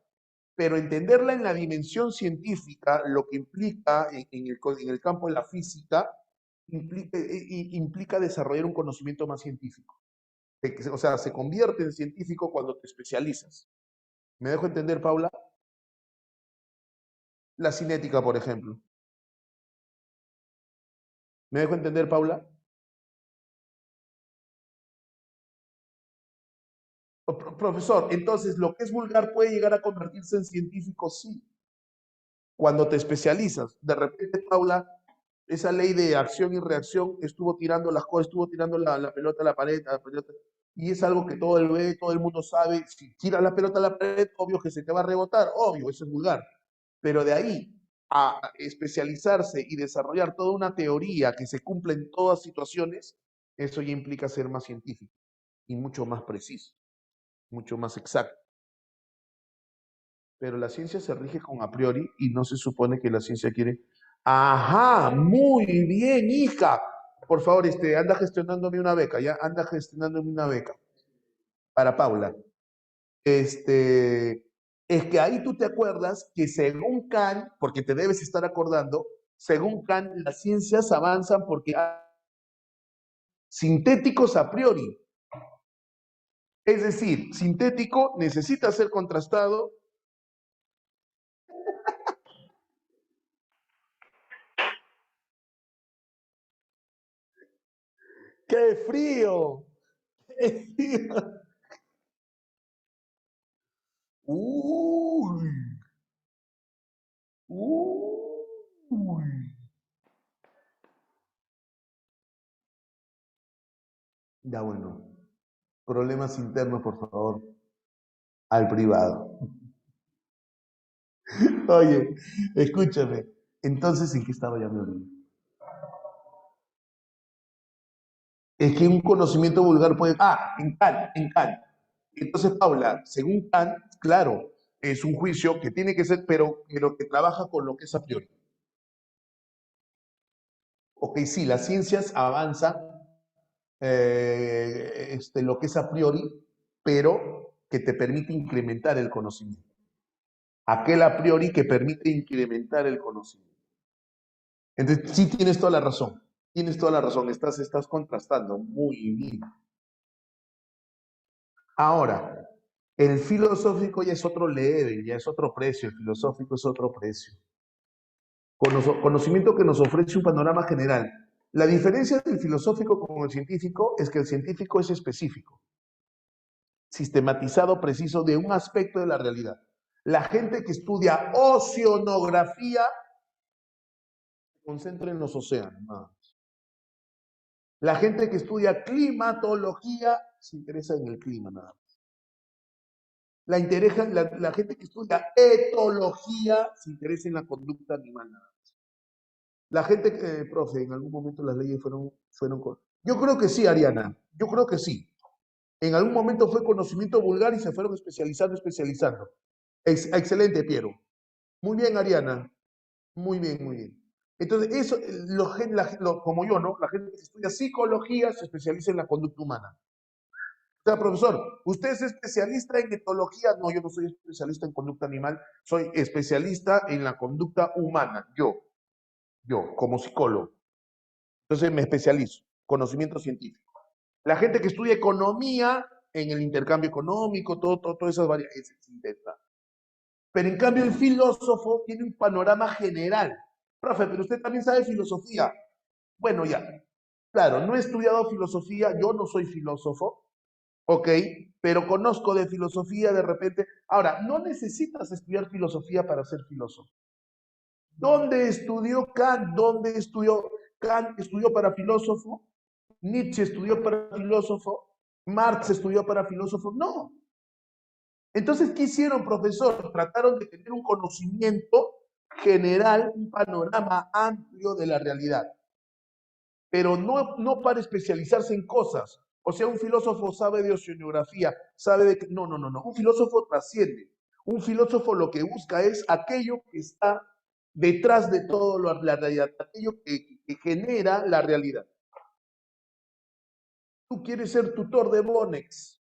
Pero entenderla en la dimensión científica, lo que implica en el campo de la física, implica desarrollar un conocimiento más científico. O sea, se convierte en científico cuando te especializas. ¿Me dejo entender, Paula? La cinética, por ejemplo. ¿Me dejo entender, Paula? Profesor, entonces, ¿lo que es vulgar puede llegar a convertirse en científico? Sí. Cuando te especializas, de repente, Paula, esa ley de acción y reacción estuvo tirando las cosas, estuvo tirando la pelota a la pared, y es algo que todo el mundo sabe. Si tiras la pelota a la pared, obvio que se te va a rebotar, obvio, eso es vulgar. Pero de ahí a especializarse y desarrollar toda una teoría que se cumpla en todas situaciones, eso ya implica ser más científico y mucho más preciso, mucho más exacto. Pero la ciencia se rige con a priori y no se supone que la ciencia quiere. Ajá, muy bien, hija. Por favor, anda gestionándome una beca, ya anda gestionándome una beca para Paula. Es que ahí tú te acuerdas que según Kant, porque te debes estar acordando, según Kant, las ciencias avanzan porque hay sintéticos a priori. Es decir, sintético necesita ser contrastado. ¡Qué frío! ¡Qué frío! Uy, uy. Ya bueno, problemas internos, por favor, al privado. Oye, escúchame. Entonces, ¿en qué estaba ya me olvidé? Es que un conocimiento vulgar puede. En Kant, en Kant. Entonces, Paula, según Kant, claro, es un juicio que tiene que ser, pero que trabaja con lo que es a priori. Ok, sí, las ciencias avanzan lo que es a priori, pero que te permite incrementar el conocimiento. aquel a priori que permite incrementar el conocimiento. Entonces, sí tienes toda la razón. Tienes toda la razón. Estás contrastando muy bien. Ahora, el filosófico ya es otro level, ya es otro precio. El filosófico es otro precio. Conocimiento que nos ofrece un panorama general. La diferencia del filosófico con el científico es que el científico es específico, sistematizado, preciso de un aspecto de la realidad. La gente que estudia oceanografía se concentra en los océanos, nada más. La gente que estudia climatología se interesa en el clima, nada más. La gente que estudia etología se interesa en la conducta animal, nada más. La gente, profe, en algún momento las leyes fueron. Yo creo que sí, Ariana, yo creo que sí. En algún momento fue conocimiento vulgar y se fueron especializando. Excelente, Piero. Muy bien, Ariana. Muy bien, muy bien. Entonces, eso, como yo, ¿no? La gente que estudia psicología se especializa en la conducta humana. O sea, profesor, ¿usted es especialista en etología? No, yo no soy especialista en conducta animal, soy especialista en la conducta humana. Yo, como psicólogo. Entonces me especializo, conocimiento científico. La gente que estudia economía, en el intercambio económico, todas esas variables se intenta. Pero en cambio el filósofo tiene un panorama general. Profe, pero usted también sabe filosofía. Bueno, ya. Claro, no he estudiado filosofía, yo no soy filósofo, ok, pero conozco de filosofía de repente. Ahora, no necesitas estudiar filosofía para ser filósofo. ¿Dónde estudió Kant? ¿Dónde estudió Kant? ¿Estudió para filósofo? ¿Nietzsche estudió para filósofo? ¿Marx estudió para filósofo? No. Entonces, ¿qué hicieron, profesor? Trataron de tener un conocimiento general, un panorama amplio de la realidad, pero no para especializarse en cosas. O sea, un filósofo sabe de oceanografía, sabe de... No, no, no, no. Un filósofo trasciende. Un filósofo lo que busca es aquello que está detrás de todo la realidad, aquello que genera la realidad. Tú quieres ser tutor de Bonex,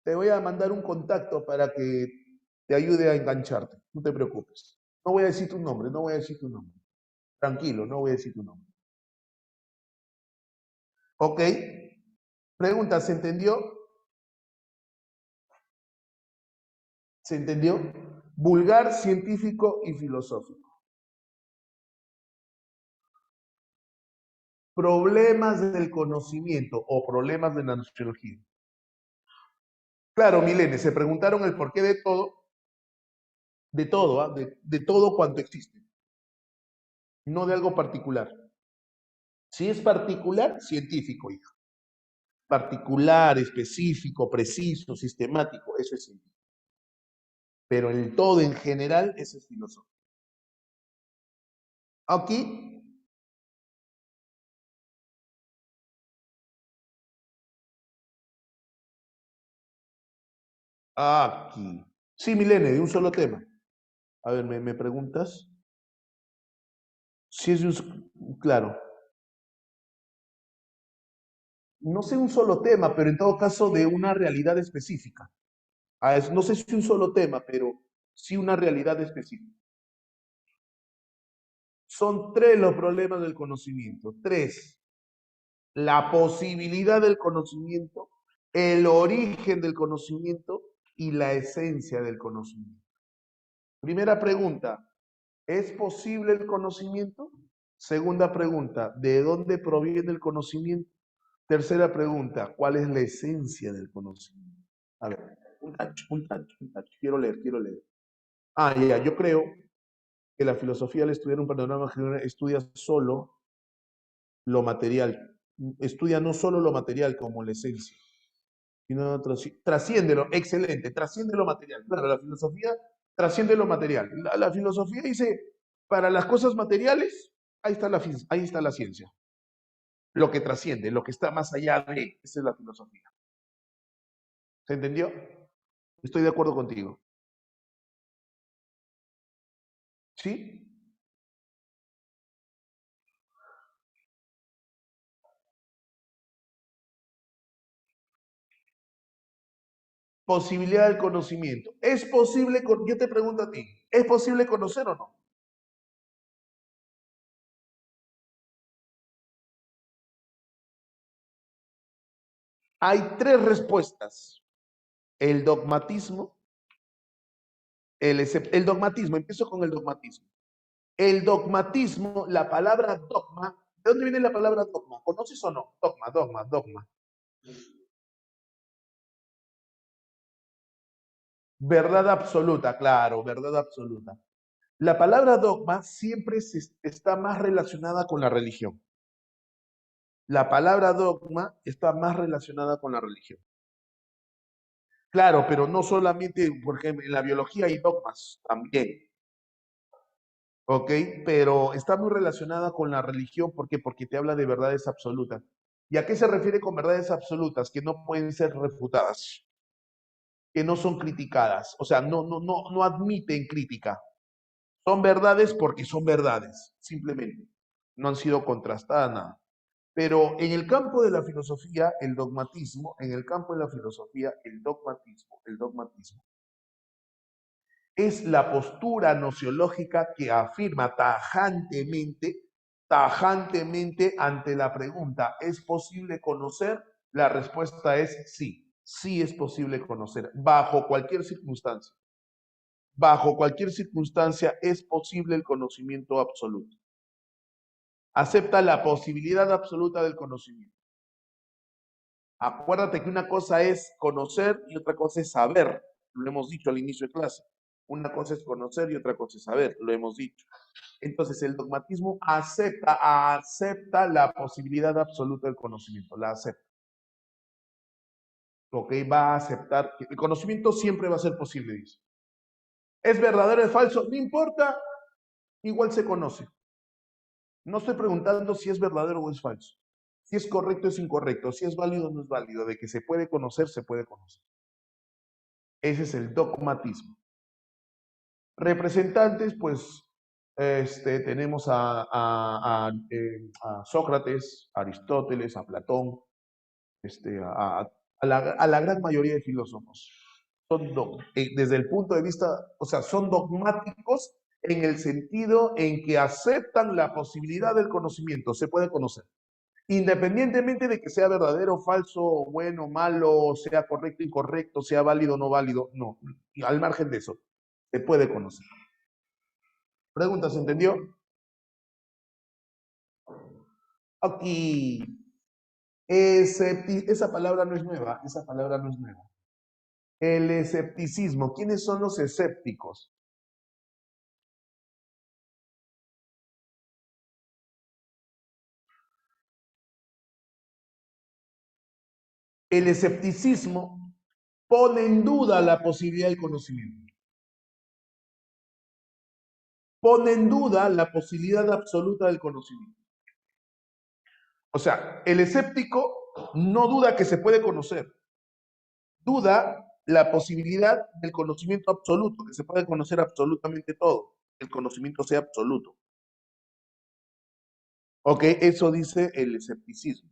te voy a mandar un contacto para que te ayude a engancharte. No te preocupes. No voy a decir tu nombre, no voy a decir tu nombre. Tranquilo, no voy a decir tu nombre. ¿Ok? Pregunta, ¿se entendió? ¿Se entendió? Vulgar, científico y filosófico. Problemas del conocimiento o problemas de la sociología. Claro, Milene, se preguntaron el porqué de todo, ¿ah? De todo cuanto existe, no de algo particular. Si es particular, científico, hijo. Particular, específico, preciso, sistemático, eso es científico. Pero el todo en general, eso es filosófico. Aquí, aquí. Sí, Milene, de un solo tema. A ver, ¿me preguntas? Si es de claro, no sé un solo tema, pero en todo caso de una realidad específica. No sé si un solo tema, pero sí una realidad específica. Son tres los problemas del conocimiento. Tres. La posibilidad del conocimiento, el origen del conocimiento y la esencia del conocimiento. Primera pregunta, ¿es posible el conocimiento? Segunda pregunta, ¿de dónde proviene el conocimiento? Tercera pregunta, ¿cuál es la esencia del conocimiento? A ver, un touch. Quiero leer. Ah, ya, yo creo que la filosofía al estudiar un panorama general estudia solo lo material. Estudia no solo lo material como la esencia, sino trasciende excelente, trasciende lo material. Claro, la filosofía trasciende lo material. La filosofía dice, para las cosas materiales, ahí está la ciencia. Lo que trasciende, lo que está más allá de, esa es la filosofía. ¿Se entendió? Estoy de acuerdo contigo. ¿Sí? Posibilidad del conocimiento. ¿Es posible, yo te pregunto a ti, ¿es posible conocer o no? Hay tres respuestas. El dogmatismo, el dogmatismo, empiezo con el dogmatismo. El dogmatismo, la palabra dogma, ¿de dónde viene la palabra dogma? ¿Conoces o no? Dogma, dogma, dogma. Verdad absoluta, claro, verdad absoluta. La palabra dogma siempre está más relacionada con la religión. La palabra dogma está más relacionada con la religión. Claro, pero no solamente, porque en la biología hay dogmas también, ¿ok? Pero está muy relacionada con la religión, ¿por qué? Porque te habla de verdades absolutas. ¿Y a qué se refiere con verdades absolutas? Que no pueden ser refutadas, que no son criticadas, o sea, no admiten crítica. Son verdades porque son verdades, simplemente. No han sido contrastadas nada. Pero en el campo de la filosofía, el dogmatismo, en el campo de la filosofía, el dogmatismo es la postura nociológica que afirma tajantemente ante la pregunta, ¿es posible conocer? La respuesta es sí, sí es posible conocer, bajo cualquier circunstancia. Bajo cualquier circunstancia es posible el conocimiento absoluto. Acepta la posibilidad absoluta del conocimiento. Acuérdate que una cosa es conocer y otra cosa es saber. Lo hemos dicho al inicio de clase. Una cosa es conocer y otra cosa es saber. Lo hemos dicho. Entonces, el dogmatismo acepta la posibilidad absoluta del conocimiento. La acepta. ¿Ok? Va a aceptar que el conocimiento siempre va a ser posible, dice. ¿Es verdadero o es falso? No importa. Igual se conoce. No estoy preguntando si es verdadero o es falso. Si es correcto o es incorrecto. Si es válido o no es válido. De que se puede conocer, se puede conocer. Ese es el dogmatismo. Representantes, pues, tenemos a Sócrates, a Aristóteles, a Platón, a la gran mayoría de filósofos. Desde el punto de vista, o sea, son dogmáticos en el sentido en que aceptan la posibilidad del conocimiento, se puede conocer. Independientemente de que sea verdadero, falso, bueno, malo, sea correcto, incorrecto, sea válido o no válido, no, al margen de eso, se puede conocer. Pregunta, ¿se entendió? Aquí, esa palabra no es nueva, esa palabra no es nueva. El escepticismo, ¿quiénes son los escépticos? El escepticismo pone en duda la posibilidad del conocimiento. Pone en duda la posibilidad absoluta del conocimiento. O sea, el escéptico no duda que se puede conocer, duda la posibilidad del conocimiento absoluto, que se puede conocer absolutamente todo, el conocimiento sea absoluto. Ok, eso dice el escepticismo.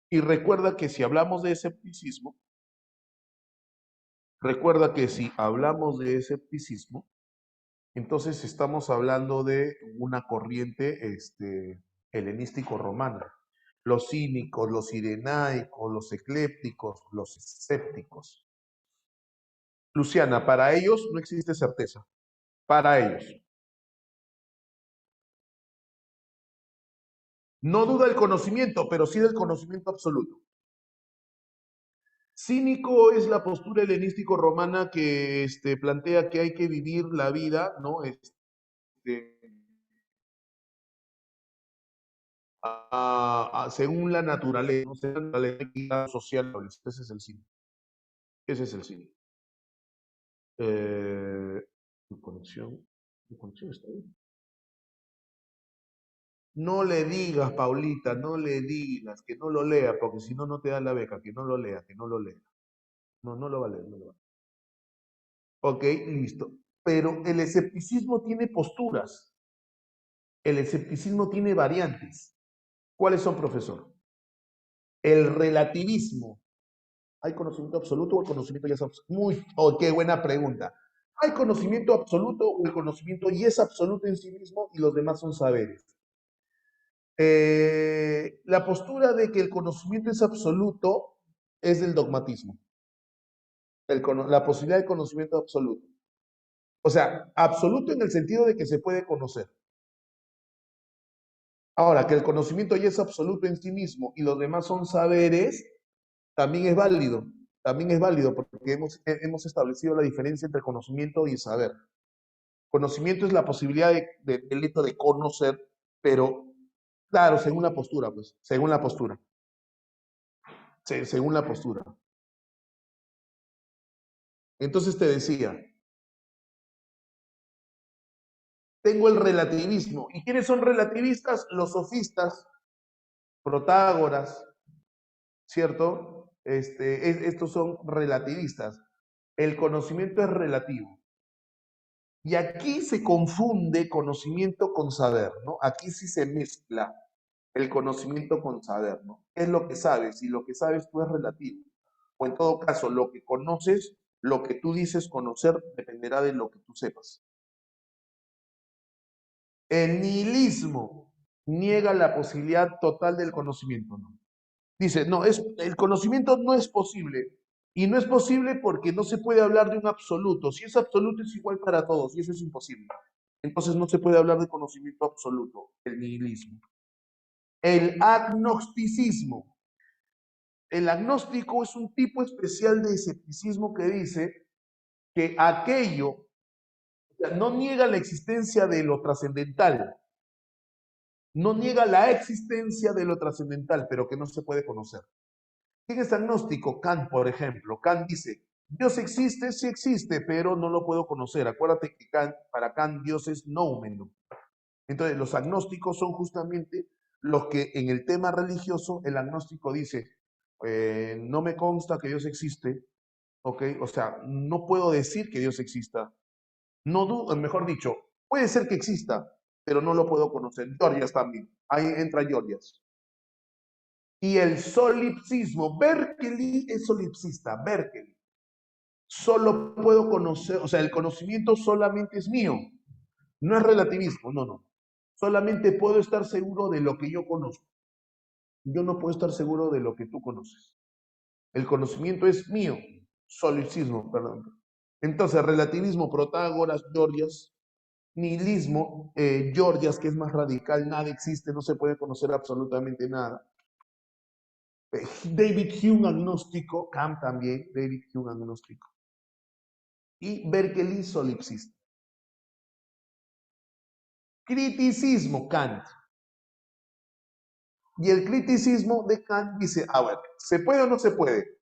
Y recuerda que si hablamos de escepticismo, entonces estamos hablando de una corriente helenístico romana. Los cínicos, los irenaicos, los eclépticos, los escépticos. Luciana, para ellos no existe certeza. Para ellos. No duda del conocimiento, pero sí del conocimiento absoluto. Cínico es la postura helenístico romana que plantea que hay que vivir la vida, ¿no? Según la naturaleza, ¿no? Según la ley social. Ese es el cine. Ese es el cine. Tu conexión está bien. No le digas, Paulita, no le digas, que no lo lea, porque si no, no te da la beca, que no lo lea, que no lo lea. No, no lo va a leer, no lo va a leer. Ok, listo. Pero el escepticismo tiene posturas. El escepticismo tiene variantes. ¿Cuáles son, profesor? El relativismo. ¿Hay conocimiento absoluto o el conocimiento ya es absoluto? Qué buena pregunta. ¿Hay conocimiento absoluto o el conocimiento ya es absoluto en sí mismo y los demás son saberes? La postura de que el conocimiento es absoluto es del dogmatismo. La posibilidad de conocimiento absoluto. O sea, absoluto en el sentido de que se puede conocer. Ahora, que el conocimiento ya es absoluto en sí mismo y los demás son saberes, también es válido. También es válido porque hemos establecido la diferencia entre conocimiento y saber. Conocimiento es la posibilidad del hecho de conocer, pero claro, según la postura, pues, según la postura. Según la postura. Entonces te decía, tengo el relativismo. ¿Y quiénes son relativistas? Los sofistas, Protágoras, ¿cierto? Estos son relativistas. El conocimiento es relativo. Y aquí se confunde conocimiento con saber, ¿no? Aquí sí se mezcla el conocimiento con saber, ¿no? ¿Qué es lo que sabes? Y lo que sabes tú es relativo. O en todo caso, lo que conoces, lo que tú dices conocer, dependerá de lo que tú sepas. El nihilismo niega la posibilidad total del conocimiento, ¿no? Dice, no, el conocimiento no es posible. Y no es posible porque no se puede hablar de un absoluto. Si es absoluto es igual para todos y eso es imposible. Entonces no se puede hablar de conocimiento absoluto, el nihilismo. El agnosticismo. El agnóstico es un tipo especial de escepticismo que dice que aquello, o sea, no niega la existencia de lo trascendental, no niega la existencia de lo trascendental, pero que no se puede conocer. ¿Quién es agnóstico? Kant, por ejemplo. Kant dice, Dios existe, sí existe, pero no lo puedo conocer. Acuérdate que para Kant Dios es noumeno. Entonces, los agnósticos son justamente los que en el tema religioso, el agnóstico dice, no me consta que Dios existe, ¿ok? O sea, no puedo decir que Dios exista. No dudo, mejor dicho, puede ser que exista, pero no lo puedo conocer. Georgias también. Ahí entra Georgias. Y el solipsismo. Berkeley es solipsista. Berkeley. Solo puedo conocer, o sea, el conocimiento solamente es mío. No es relativismo, no, no. Solamente puedo estar seguro de lo que yo conozco. Yo no puedo estar seguro de lo que tú conoces. El conocimiento es mío. Solipsismo, perdón. Entonces, relativismo, Protágoras, Georgias, nihilismo, Georgias, que es más radical, nada existe, no se puede conocer absolutamente nada. David Hume, agnóstico, Kant también, David Hume, agnóstico. Y Berkeley, solipsista. Criticismo, Kant. Y el criticismo de Kant dice, a ver, ¿se puede o no se puede?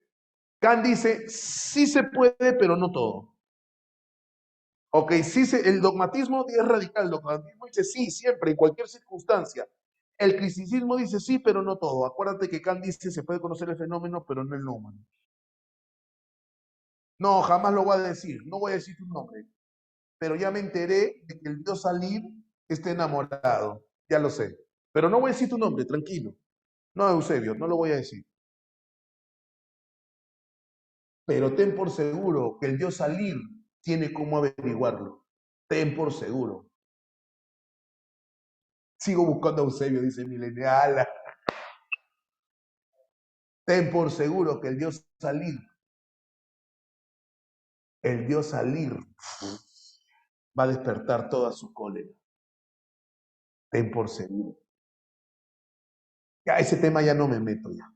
Kant dice, sí se puede, pero no todo. Ok, el dogmatismo es radical, el dogmatismo dice sí, siempre, en cualquier circunstancia. El criticismo dice sí, pero no todo. Acuérdate que Kant dice se puede conocer el fenómeno, pero no el número. No, jamás lo voy a decir, no voy a decir tu nombre. Pero ya me enteré de que el Dios Salir está enamorado, ya lo sé. Pero no voy a decir tu nombre, tranquilo. No, Eusebio, no lo voy a decir. Pero ten por seguro que el Dios Salir tiene cómo averiguarlo. Ten por seguro. Sigo buscando a Eusebio, dice Mileniala. Ten por seguro que el Dios Salir va a despertar toda su cólera. Ten por seguro. Ya ese tema ya no me meto ya.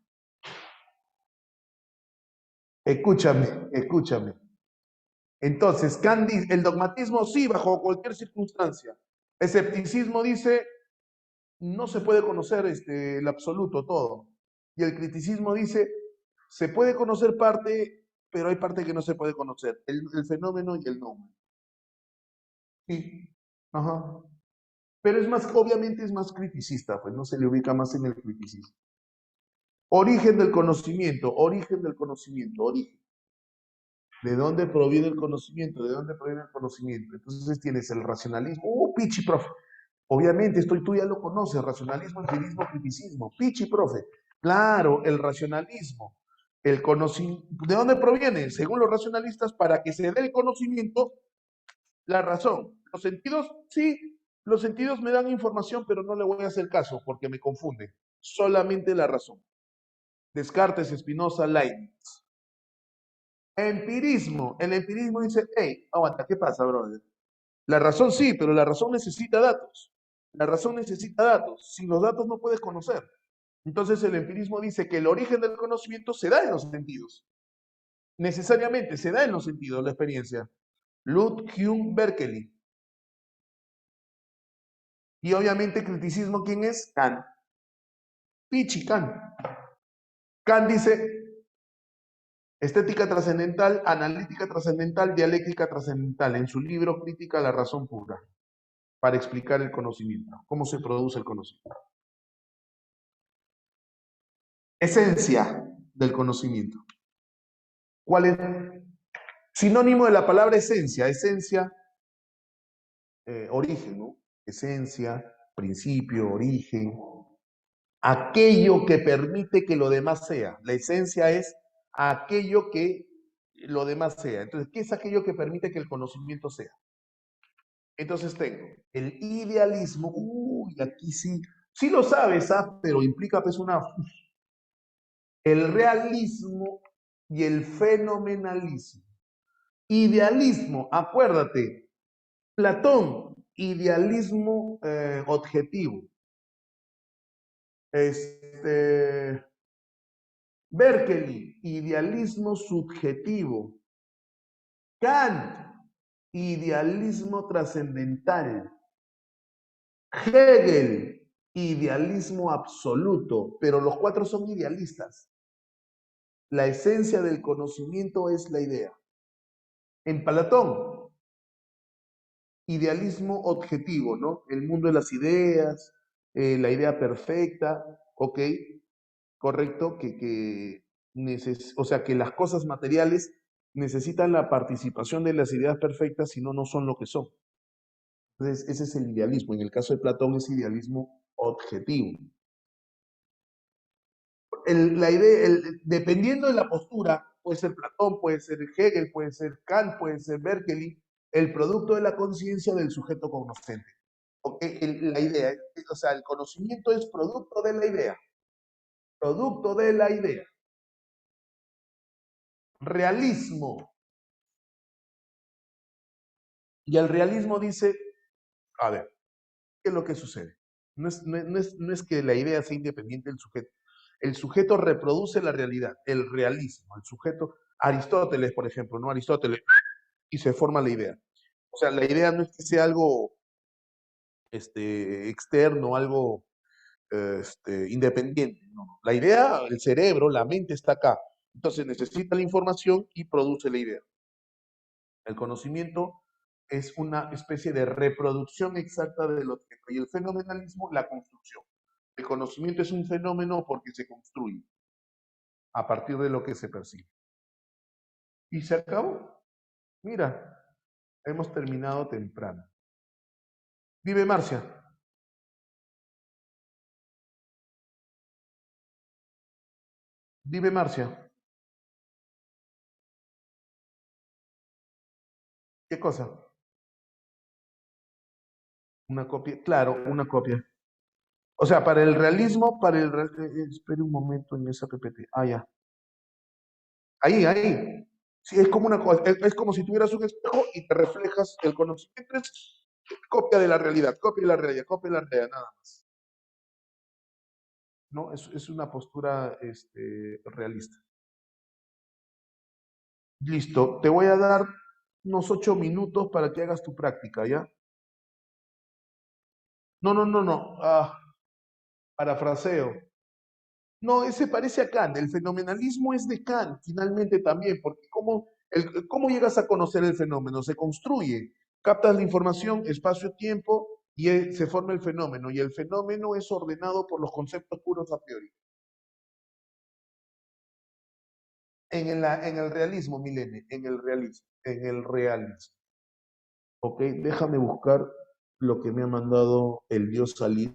Escúchame, escúchame. Entonces, Kant, el dogmatismo sí, bajo cualquier circunstancia. Escepticismo dice, no se puede conocer el absoluto, todo. Y el criticismo dice, se puede conocer parte, pero hay parte que no se puede conocer, el fenómeno y el nombre. Sí, ajá. Pero es más, obviamente es más criticista, pues no se le ubica más en el criticismo. Origen del conocimiento, origen del conocimiento, origen. ¿De dónde proviene el conocimiento? ¿De dónde proviene el conocimiento? Entonces tienes el racionalismo. Pichi, profe! Obviamente, tú ya lo conoces, racionalismo, empirismo, criticismo. Pichi, profe. Claro, el racionalismo. El conocimiento, ¿de dónde proviene? Según los racionalistas, para que se dé el conocimiento, la razón. Los sentidos, sí, los sentidos me dan información, pero no le voy a hacer caso porque me confunden. Solamente la razón. Descartes, Spinoza, Leibniz. Empirismo. El empirismo dice, hey, aguanta, ¿qué pasa, brother? La razón sí, pero la razón necesita datos. La razón necesita datos. Sin los datos no puedes conocer. Entonces el empirismo dice que el origen del conocimiento se da en los sentidos. Necesariamente se da en los sentidos, la experiencia. Ludwig Berkeley. Y obviamente criticismo, ¿quién es? Kant. Pichi Kant. Kant dice estética trascendental, analítica trascendental, dialéctica trascendental, en su libro Crítica a la razón pura, para explicar el conocimiento, cómo se produce el conocimiento. Esencia del conocimiento. ¿Cuál es? Sinónimo de la palabra esencia. Esencia, origen, ¿no? Esencia, principio, origen. Aquello que permite que lo demás sea. La esencia es aquello que lo demás sea. Entonces, ¿qué es aquello que permite que el conocimiento sea? Entonces tengo el idealismo. Uy, aquí sí. Sí lo sabes, ¿ah? Pero implica pues una... El realismo y el fenomenalismo. Idealismo, acuérdate, Platón, idealismo objetivo. Berkeley, idealismo subjetivo. Kant, idealismo trascendental. Hegel, idealismo absoluto, pero los cuatro son idealistas. La esencia del conocimiento es la idea. En Platón, idealismo objetivo, ¿no? El mundo de las ideas, la idea perfecta, ¿ok? Correcto, o sea, que las cosas materiales necesitan la participación de las ideas perfectas, si no, no son lo que son. Entonces, ese es el idealismo. En el caso de Platón es idealismo objetivo. La idea, dependiendo de la postura, puede ser Platón, puede ser Hegel, puede ser Kant, puede ser Berkeley, el producto de la conciencia del sujeto cognoscente. La idea, o sea, el conocimiento es producto de la idea. Producto de la idea. Realismo. Y el realismo dice, a ver, ¿qué es lo que sucede? No es que la idea sea independiente del sujeto. El sujeto reproduce la realidad, el realismo, el sujeto. Aristóteles, por ejemplo, ¿no? Aristóteles, y se forma la idea. O sea, la idea no es que sea algo externo, algo independiente. No. La idea, el cerebro, la mente está acá. Entonces necesita la información y produce la idea. El conocimiento es una especie de reproducción exacta del objeto y el fenomenalismo, la construcción. El conocimiento es un fenómeno porque se construye a partir de lo que se percibe. Y se acabó. Mira, hemos terminado temprano. Dime, Marcia. Dime, Marcia. ¿Qué cosa? Una copia. Claro, una copia. O sea, para el realismo, espere un momento en esa PPT. Ah, ya. Ahí, ahí. Sí, es como una cosa, es como si tuvieras un espejo y te reflejas el conocimiento. Es copia de la realidad, copia de la realidad, copia de la realidad, nada más. ¿No? Es una postura realista. Listo, te voy a dar unos 8 minutos para que hagas tu práctica, ¿ya? No, no, no, no. Parafraseo. No, ese parece a Kant. El fenomenalismo es de Kant, finalmente también, porque ¿cómo llegas a conocer el fenómeno? Se construye, captas la información, espacio-tiempo, y se forma el fenómeno, y el fenómeno es ordenado por los conceptos puros a priori. En el realismo, Milene, en el realismo. Ok, déjame buscar lo que me ha mandado el dios salir.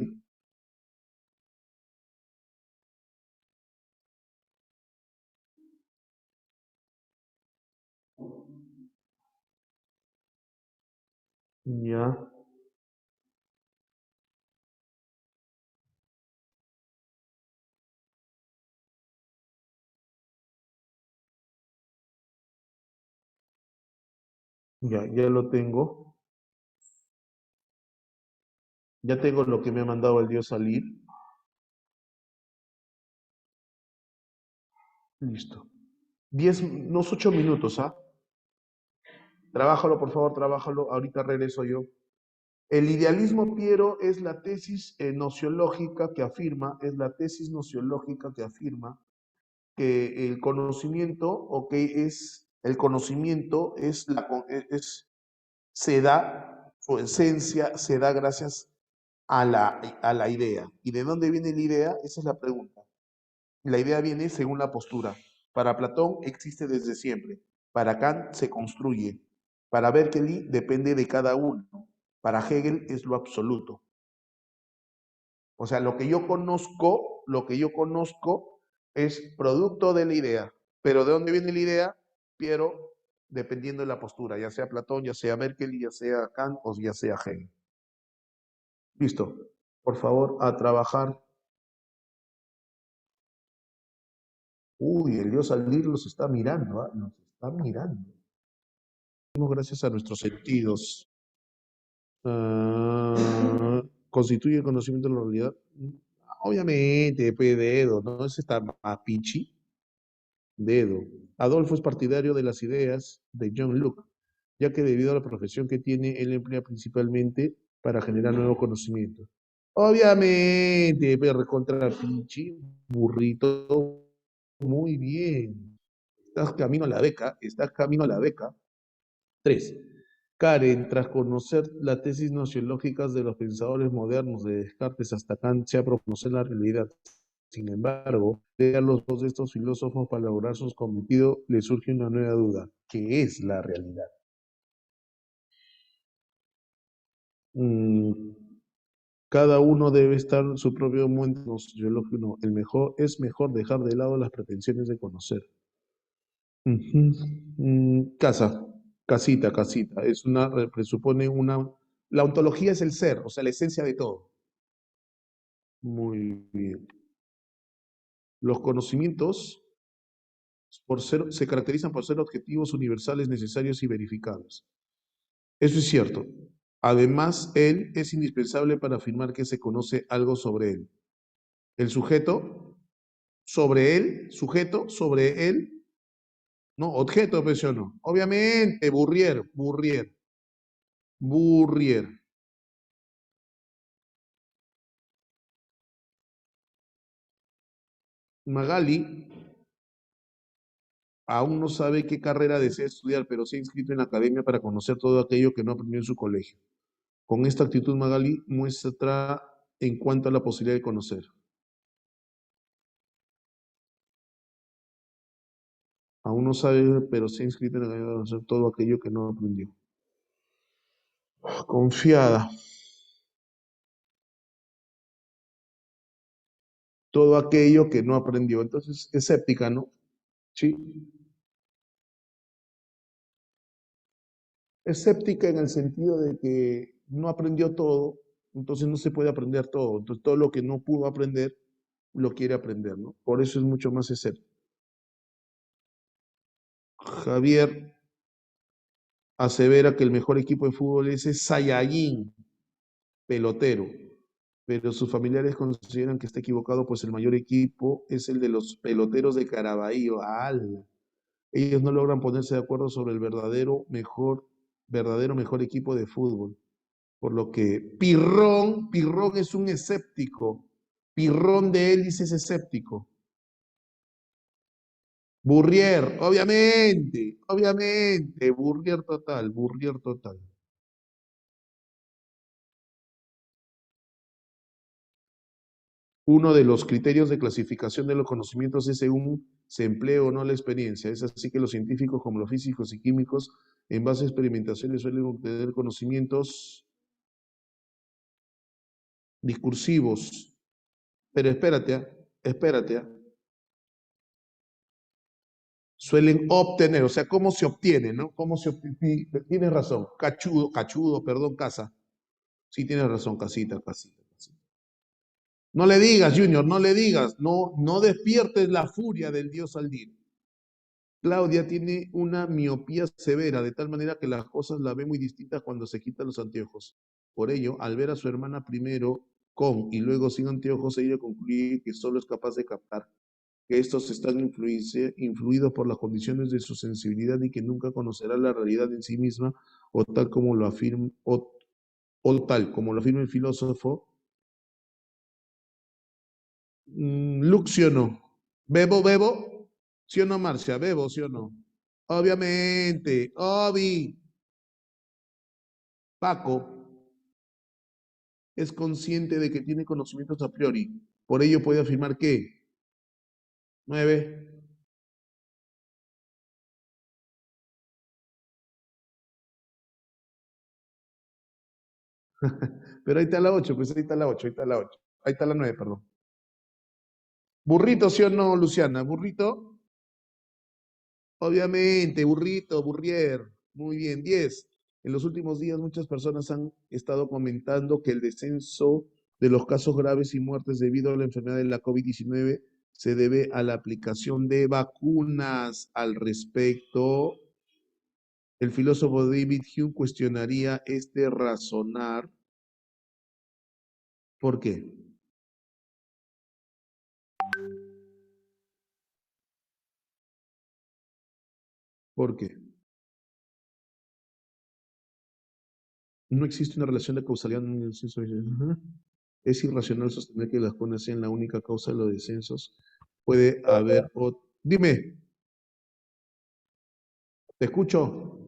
Ya, ya lo tengo. Ya tengo lo que me ha mandado el Dios salir. Listo. 8 minutos, ¿ah? Trabájalo, por favor, trabájalo. Ahorita regreso yo. El idealismo, Piero, es la tesis nociológica que afirma, que el conocimiento, ok, es, el conocimiento es se da, su esencia se da gracias a la idea. ¿Y de dónde viene la idea? Esa es la pregunta. La idea viene según la postura. Para Platón existe desde siempre. Para Kant se construye. Para Berkeley depende de cada uno. Para Hegel es lo absoluto. O sea, lo que yo conozco es producto de la idea. Pero ¿de dónde viene la idea? Piero, dependiendo de la postura, ya sea Platón, ya sea Berkeley, ya sea Kant o ya sea Hegel. Listo. Por favor, a trabajar. Uy, el Dios Aldir los está mirando, ¿ah? Nos está mirando. Gracias a nuestros sentidos. Ah, constituye el conocimiento de la realidad. Obviamente, dedo, ¿no? Ese está mapichi, dedo. Adolfo es partidario de las ideas de John Locke, ya que debido a la profesión que tiene, él emplea principalmente para generar nuevos conocimientos. Obviamente, pero contra pichi, burrito, muy bien. Estás camino a la beca, estás camino a la beca. 3. Karen, tras conocer las tesis nociológicas de los pensadores modernos de Descartes hasta Kant, se ha propuesto conocer la realidad. Sin embargo, de los dos de estos filósofos para lograr sus cometidos, le surge una nueva duda. ¿Qué es la realidad? Mm, cada uno debe estar en su propio momento nociológico. No, es mejor dejar de lado las pretensiones de conocer. Ujú. Casa, casita. Presupone una. La ontología es el ser, o sea, la esencia de todo. Muy bien. Los conocimientos se caracterizan por ser objetivos universales necesarios y verificables. Eso es cierto. Además, él es indispensable para afirmar que se conoce algo sobre él. El sujeto, sobre él, no, objeto, pues yo no. Obviamente, Burrier. Magali aún no sabe qué carrera desea estudiar, pero se ha inscrito en la academia para conocer todo aquello que no aprendió en su colegio. Con esta actitud, Magali muestra en cuanto a la posibilidad de conocer. Aún no sabe, pero se ha inscrito en la academia para conocer todo aquello que no aprendió. Confiada. Todo aquello que no aprendió. Entonces, escéptica, ¿no? Sí. Escéptica en el sentido de que no aprendió todo, entonces no se puede aprender todo. Entonces, todo lo que no pudo aprender, lo quiere aprender, ¿no? Por eso es mucho más escéptico. Javier asevera que el mejor equipo de fútbol es el Saiyajin, pelotero, pero sus familiares consideran que está equivocado, pues el mayor equipo es el de los peloteros de Caraballo. ¡Ala! Ellos no logran ponerse de acuerdo sobre el verdadero mejor equipo de fútbol. Por lo que Pirrón es un escéptico. Pirrón de hélice es escéptico. Obviamente, Burrier total. Uno de los criterios de clasificación de los conocimientos es según se emplee o no la experiencia. Es así que los científicos, como los físicos y químicos, en base a experimentaciones suelen obtener conocimientos discursivos. Pero espérate, espérate. Suelen obtener, o sea, ¿cómo se obtiene, no? ¿Cómo se obtiene? Tienes razón, cachudo, perdón, casa. Sí, tienes razón, casita. No le digas, Junior, no le digas, no despiertes la furia del dios Aldir. Claudia tiene una miopía severa, de tal manera que las cosas la ve muy distintas cuando se quita los anteojos. Por ello, al ver a su hermana primero con y luego sin anteojos, ella concluye que solo es capaz de captar que estos están influidos por las condiciones de su sensibilidad y que nunca conocerá la realidad en sí misma, o tal como lo afirma, o tal como lo afirma el filósofo Luke, ¿sí o no? Bebo, ¿sí o no, Marcia? Bebo, ¿sí o no? Obviamente, Obi, Paco es consciente de que tiene conocimientos a priori. Por ello puede afirmar que 9. Pero ahí está la 8, pues ahí está la 8, ahí está la 8. Ahí está la 9, perdón. Burrito, ¿sí o no, Luciana? Burrito. Obviamente, burrito, burrier. Muy bien, 10. En los últimos días muchas personas han estado comentando que el descenso de los casos graves y muertes debido a la enfermedad de la COVID-19 se debe a la aplicación de vacunas. Al respecto, el filósofo David Hume cuestionaría este razonar. ¿Por qué? ¿Por qué? No existe una relación de causalidad en el descenso. Ajá. Es irracional sostener que las vacunas sean la única causa de los descensos. Puede haber otro. Dime, te escucho.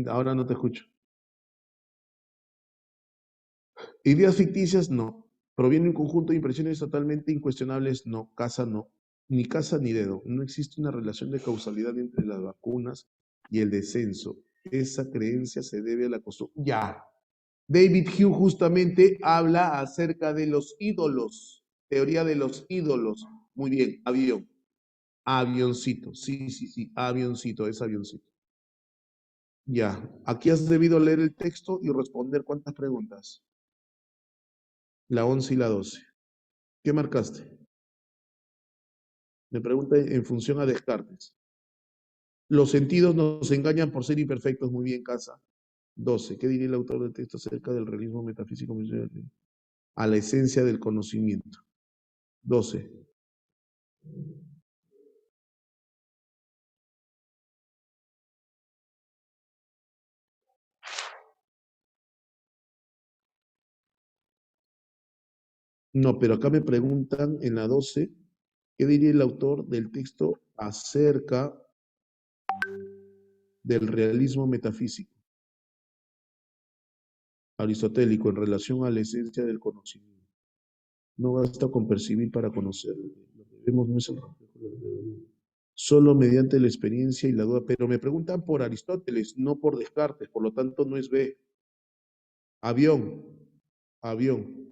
Ahora no te escucho. Ideas ficticias, no. Proviene un conjunto de impresiones totalmente incuestionables, no. Ni casa ni dedo. No existe una relación de causalidad entre las vacunas y el descenso. Esa creencia se debe a la costumbre. Ya. David Hume justamente habla acerca de los ídolos. Teoría de los ídolos. Muy bien, avión. Avioncito. Sí. Avioncito, es avioncito. Ya. Aquí has debido leer el texto y responder cuántas preguntas. La 11 y la 12. ¿Qué marcaste? Me pregunta en función a Descartes. Los sentidos nos engañan por ser imperfectos. Muy bien, casa. 12. ¿Qué diría el autor del texto acerca del realismo metafísico? A la esencia del conocimiento. 12. No, pero acá me preguntan en la 12, ¿qué diría el autor del texto acerca del realismo metafísico aristotélico en relación a la esencia del conocimiento? No basta con percibir para conocer. Lo que vemos no es el reflejo de la realidad. Solo mediante la experiencia y la duda. Pero me preguntan por Aristóteles, no por Descartes, por lo tanto no es B. Avión, avión.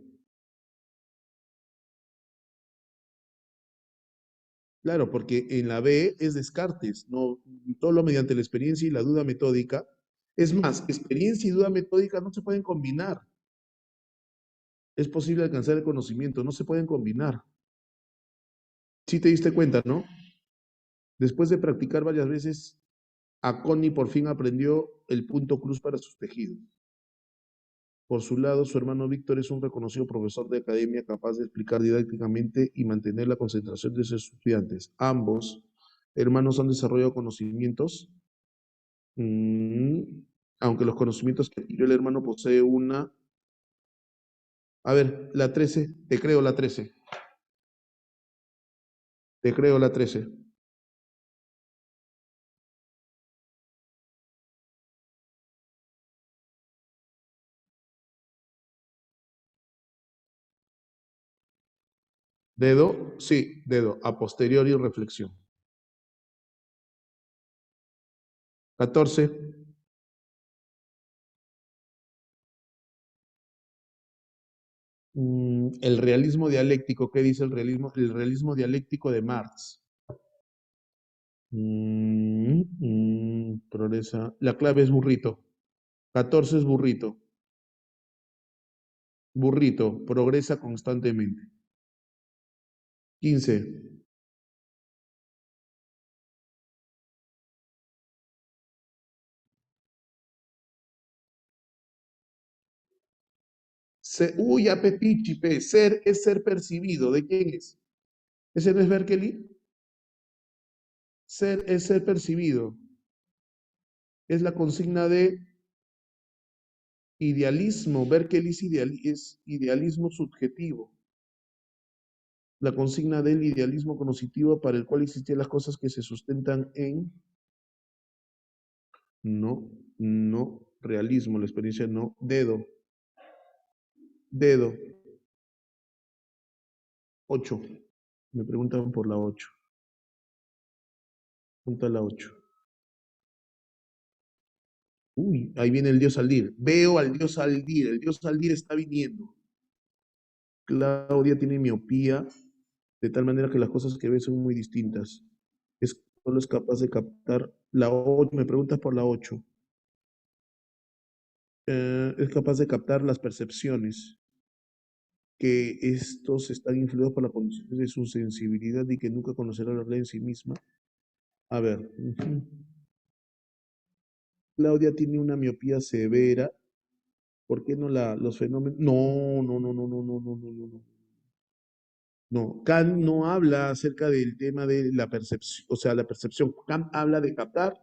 Claro, porque en la B es Descartes, no solo mediante la experiencia y la duda metódica. Es más, experiencia y duda metódica no se pueden combinar. Es posible alcanzar el conocimiento, no se pueden combinar. Sí te diste cuenta, ¿no? Después de practicar varias veces, Connie por fin aprendió el punto cruz para sus tejidos. Por su lado, su hermano Víctor es un reconocido profesor de academia capaz de explicar didácticamente y mantener la concentración de sus estudiantes. Ambos hermanos han desarrollado conocimientos, mm, aunque los conocimientos que adquirió el hermano posee una... A ver, la 13, te creo la 13, te creo la 13. Dedo, sí, dedo, a posteriori reflexión. 14. El realismo dialéctico, ¿qué dice el realismo? El realismo dialéctico de Marx. Progresa. La clave es burrito. 14 es burrito. Burrito, progresa constantemente. 15. Uy, a Pepichipe. Ser es ser percibido. ¿De quién es? ¿Ese no es Berkeley? Ser es ser percibido. Es la consigna de idealismo. Berkeley es idealismo subjetivo. La consigna del idealismo cognitivo para el cual existían las cosas que se sustentan en no, realismo, la experiencia no, dedo, 8. Me preguntan por la 8. Punta la 8. Uy, ahí viene el dios Aldir. Veo al dios Aldir. El dios Aldir está viniendo. Claudia tiene miopía, de tal manera que las cosas que ve son muy distintas. Solo es capaz de captar la 8. Me preguntas por la 8. Es capaz de captar las percepciones, que estos están influidos por las condiciones de su sensibilidad y que nunca conocerá la ley en sí misma. A ver, Claudia tiene una miopía severa. ¿Por qué no los fenómenos? No, no, no, no, no, no, no, no, no, no. No, Kant no habla acerca del tema de la percepción, o sea, la percepción. Kant habla de captar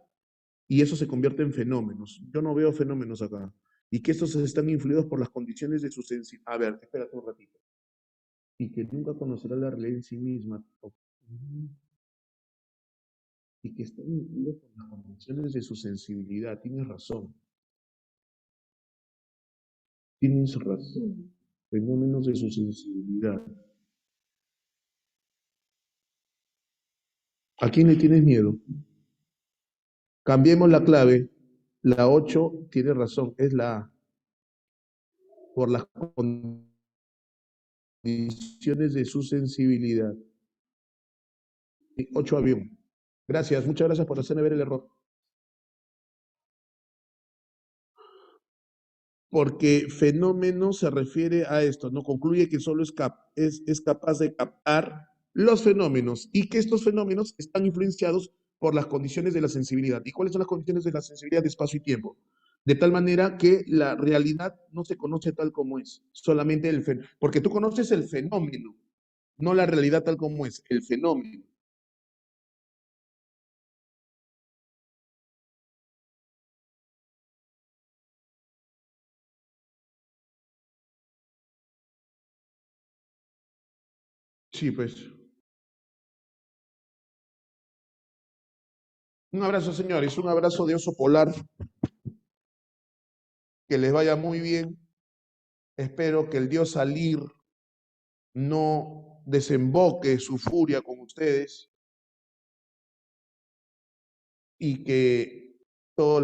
y eso se convierte en fenómenos. Yo no veo fenómenos acá. Y que estos están influidos por las condiciones de su sensibilidad. A ver, espérate un ratito. Y que nunca conocerá la realidad en sí misma. Y que están influidos por las condiciones de su sensibilidad. Tienes razón. Tienes razón. Fenómenos de su sensibilidad. ¿A quién le tienes miedo? Cambiemos la clave. La 8 tiene razón, es la A. Por las condiciones de su sensibilidad. 8 avión. Gracias, muchas gracias por hacerme ver el error. Porque fenómeno se refiere a esto, ¿no? Concluye que solo es capaz de captar los fenómenos y que estos fenómenos están influenciados por las condiciones de la sensibilidad. ¿Y cuáles son las condiciones de la sensibilidad de espacio y tiempo? De tal manera que la realidad no se conoce tal como es, solamente el fenómeno. Porque tú conoces el fenómeno, no la realidad tal como es, el fenómeno. Sí, pues. Un abrazo, señores, un abrazo de oso polar, que les vaya muy bien. Espero que el dios Salir no desemboque su furia con ustedes y que todo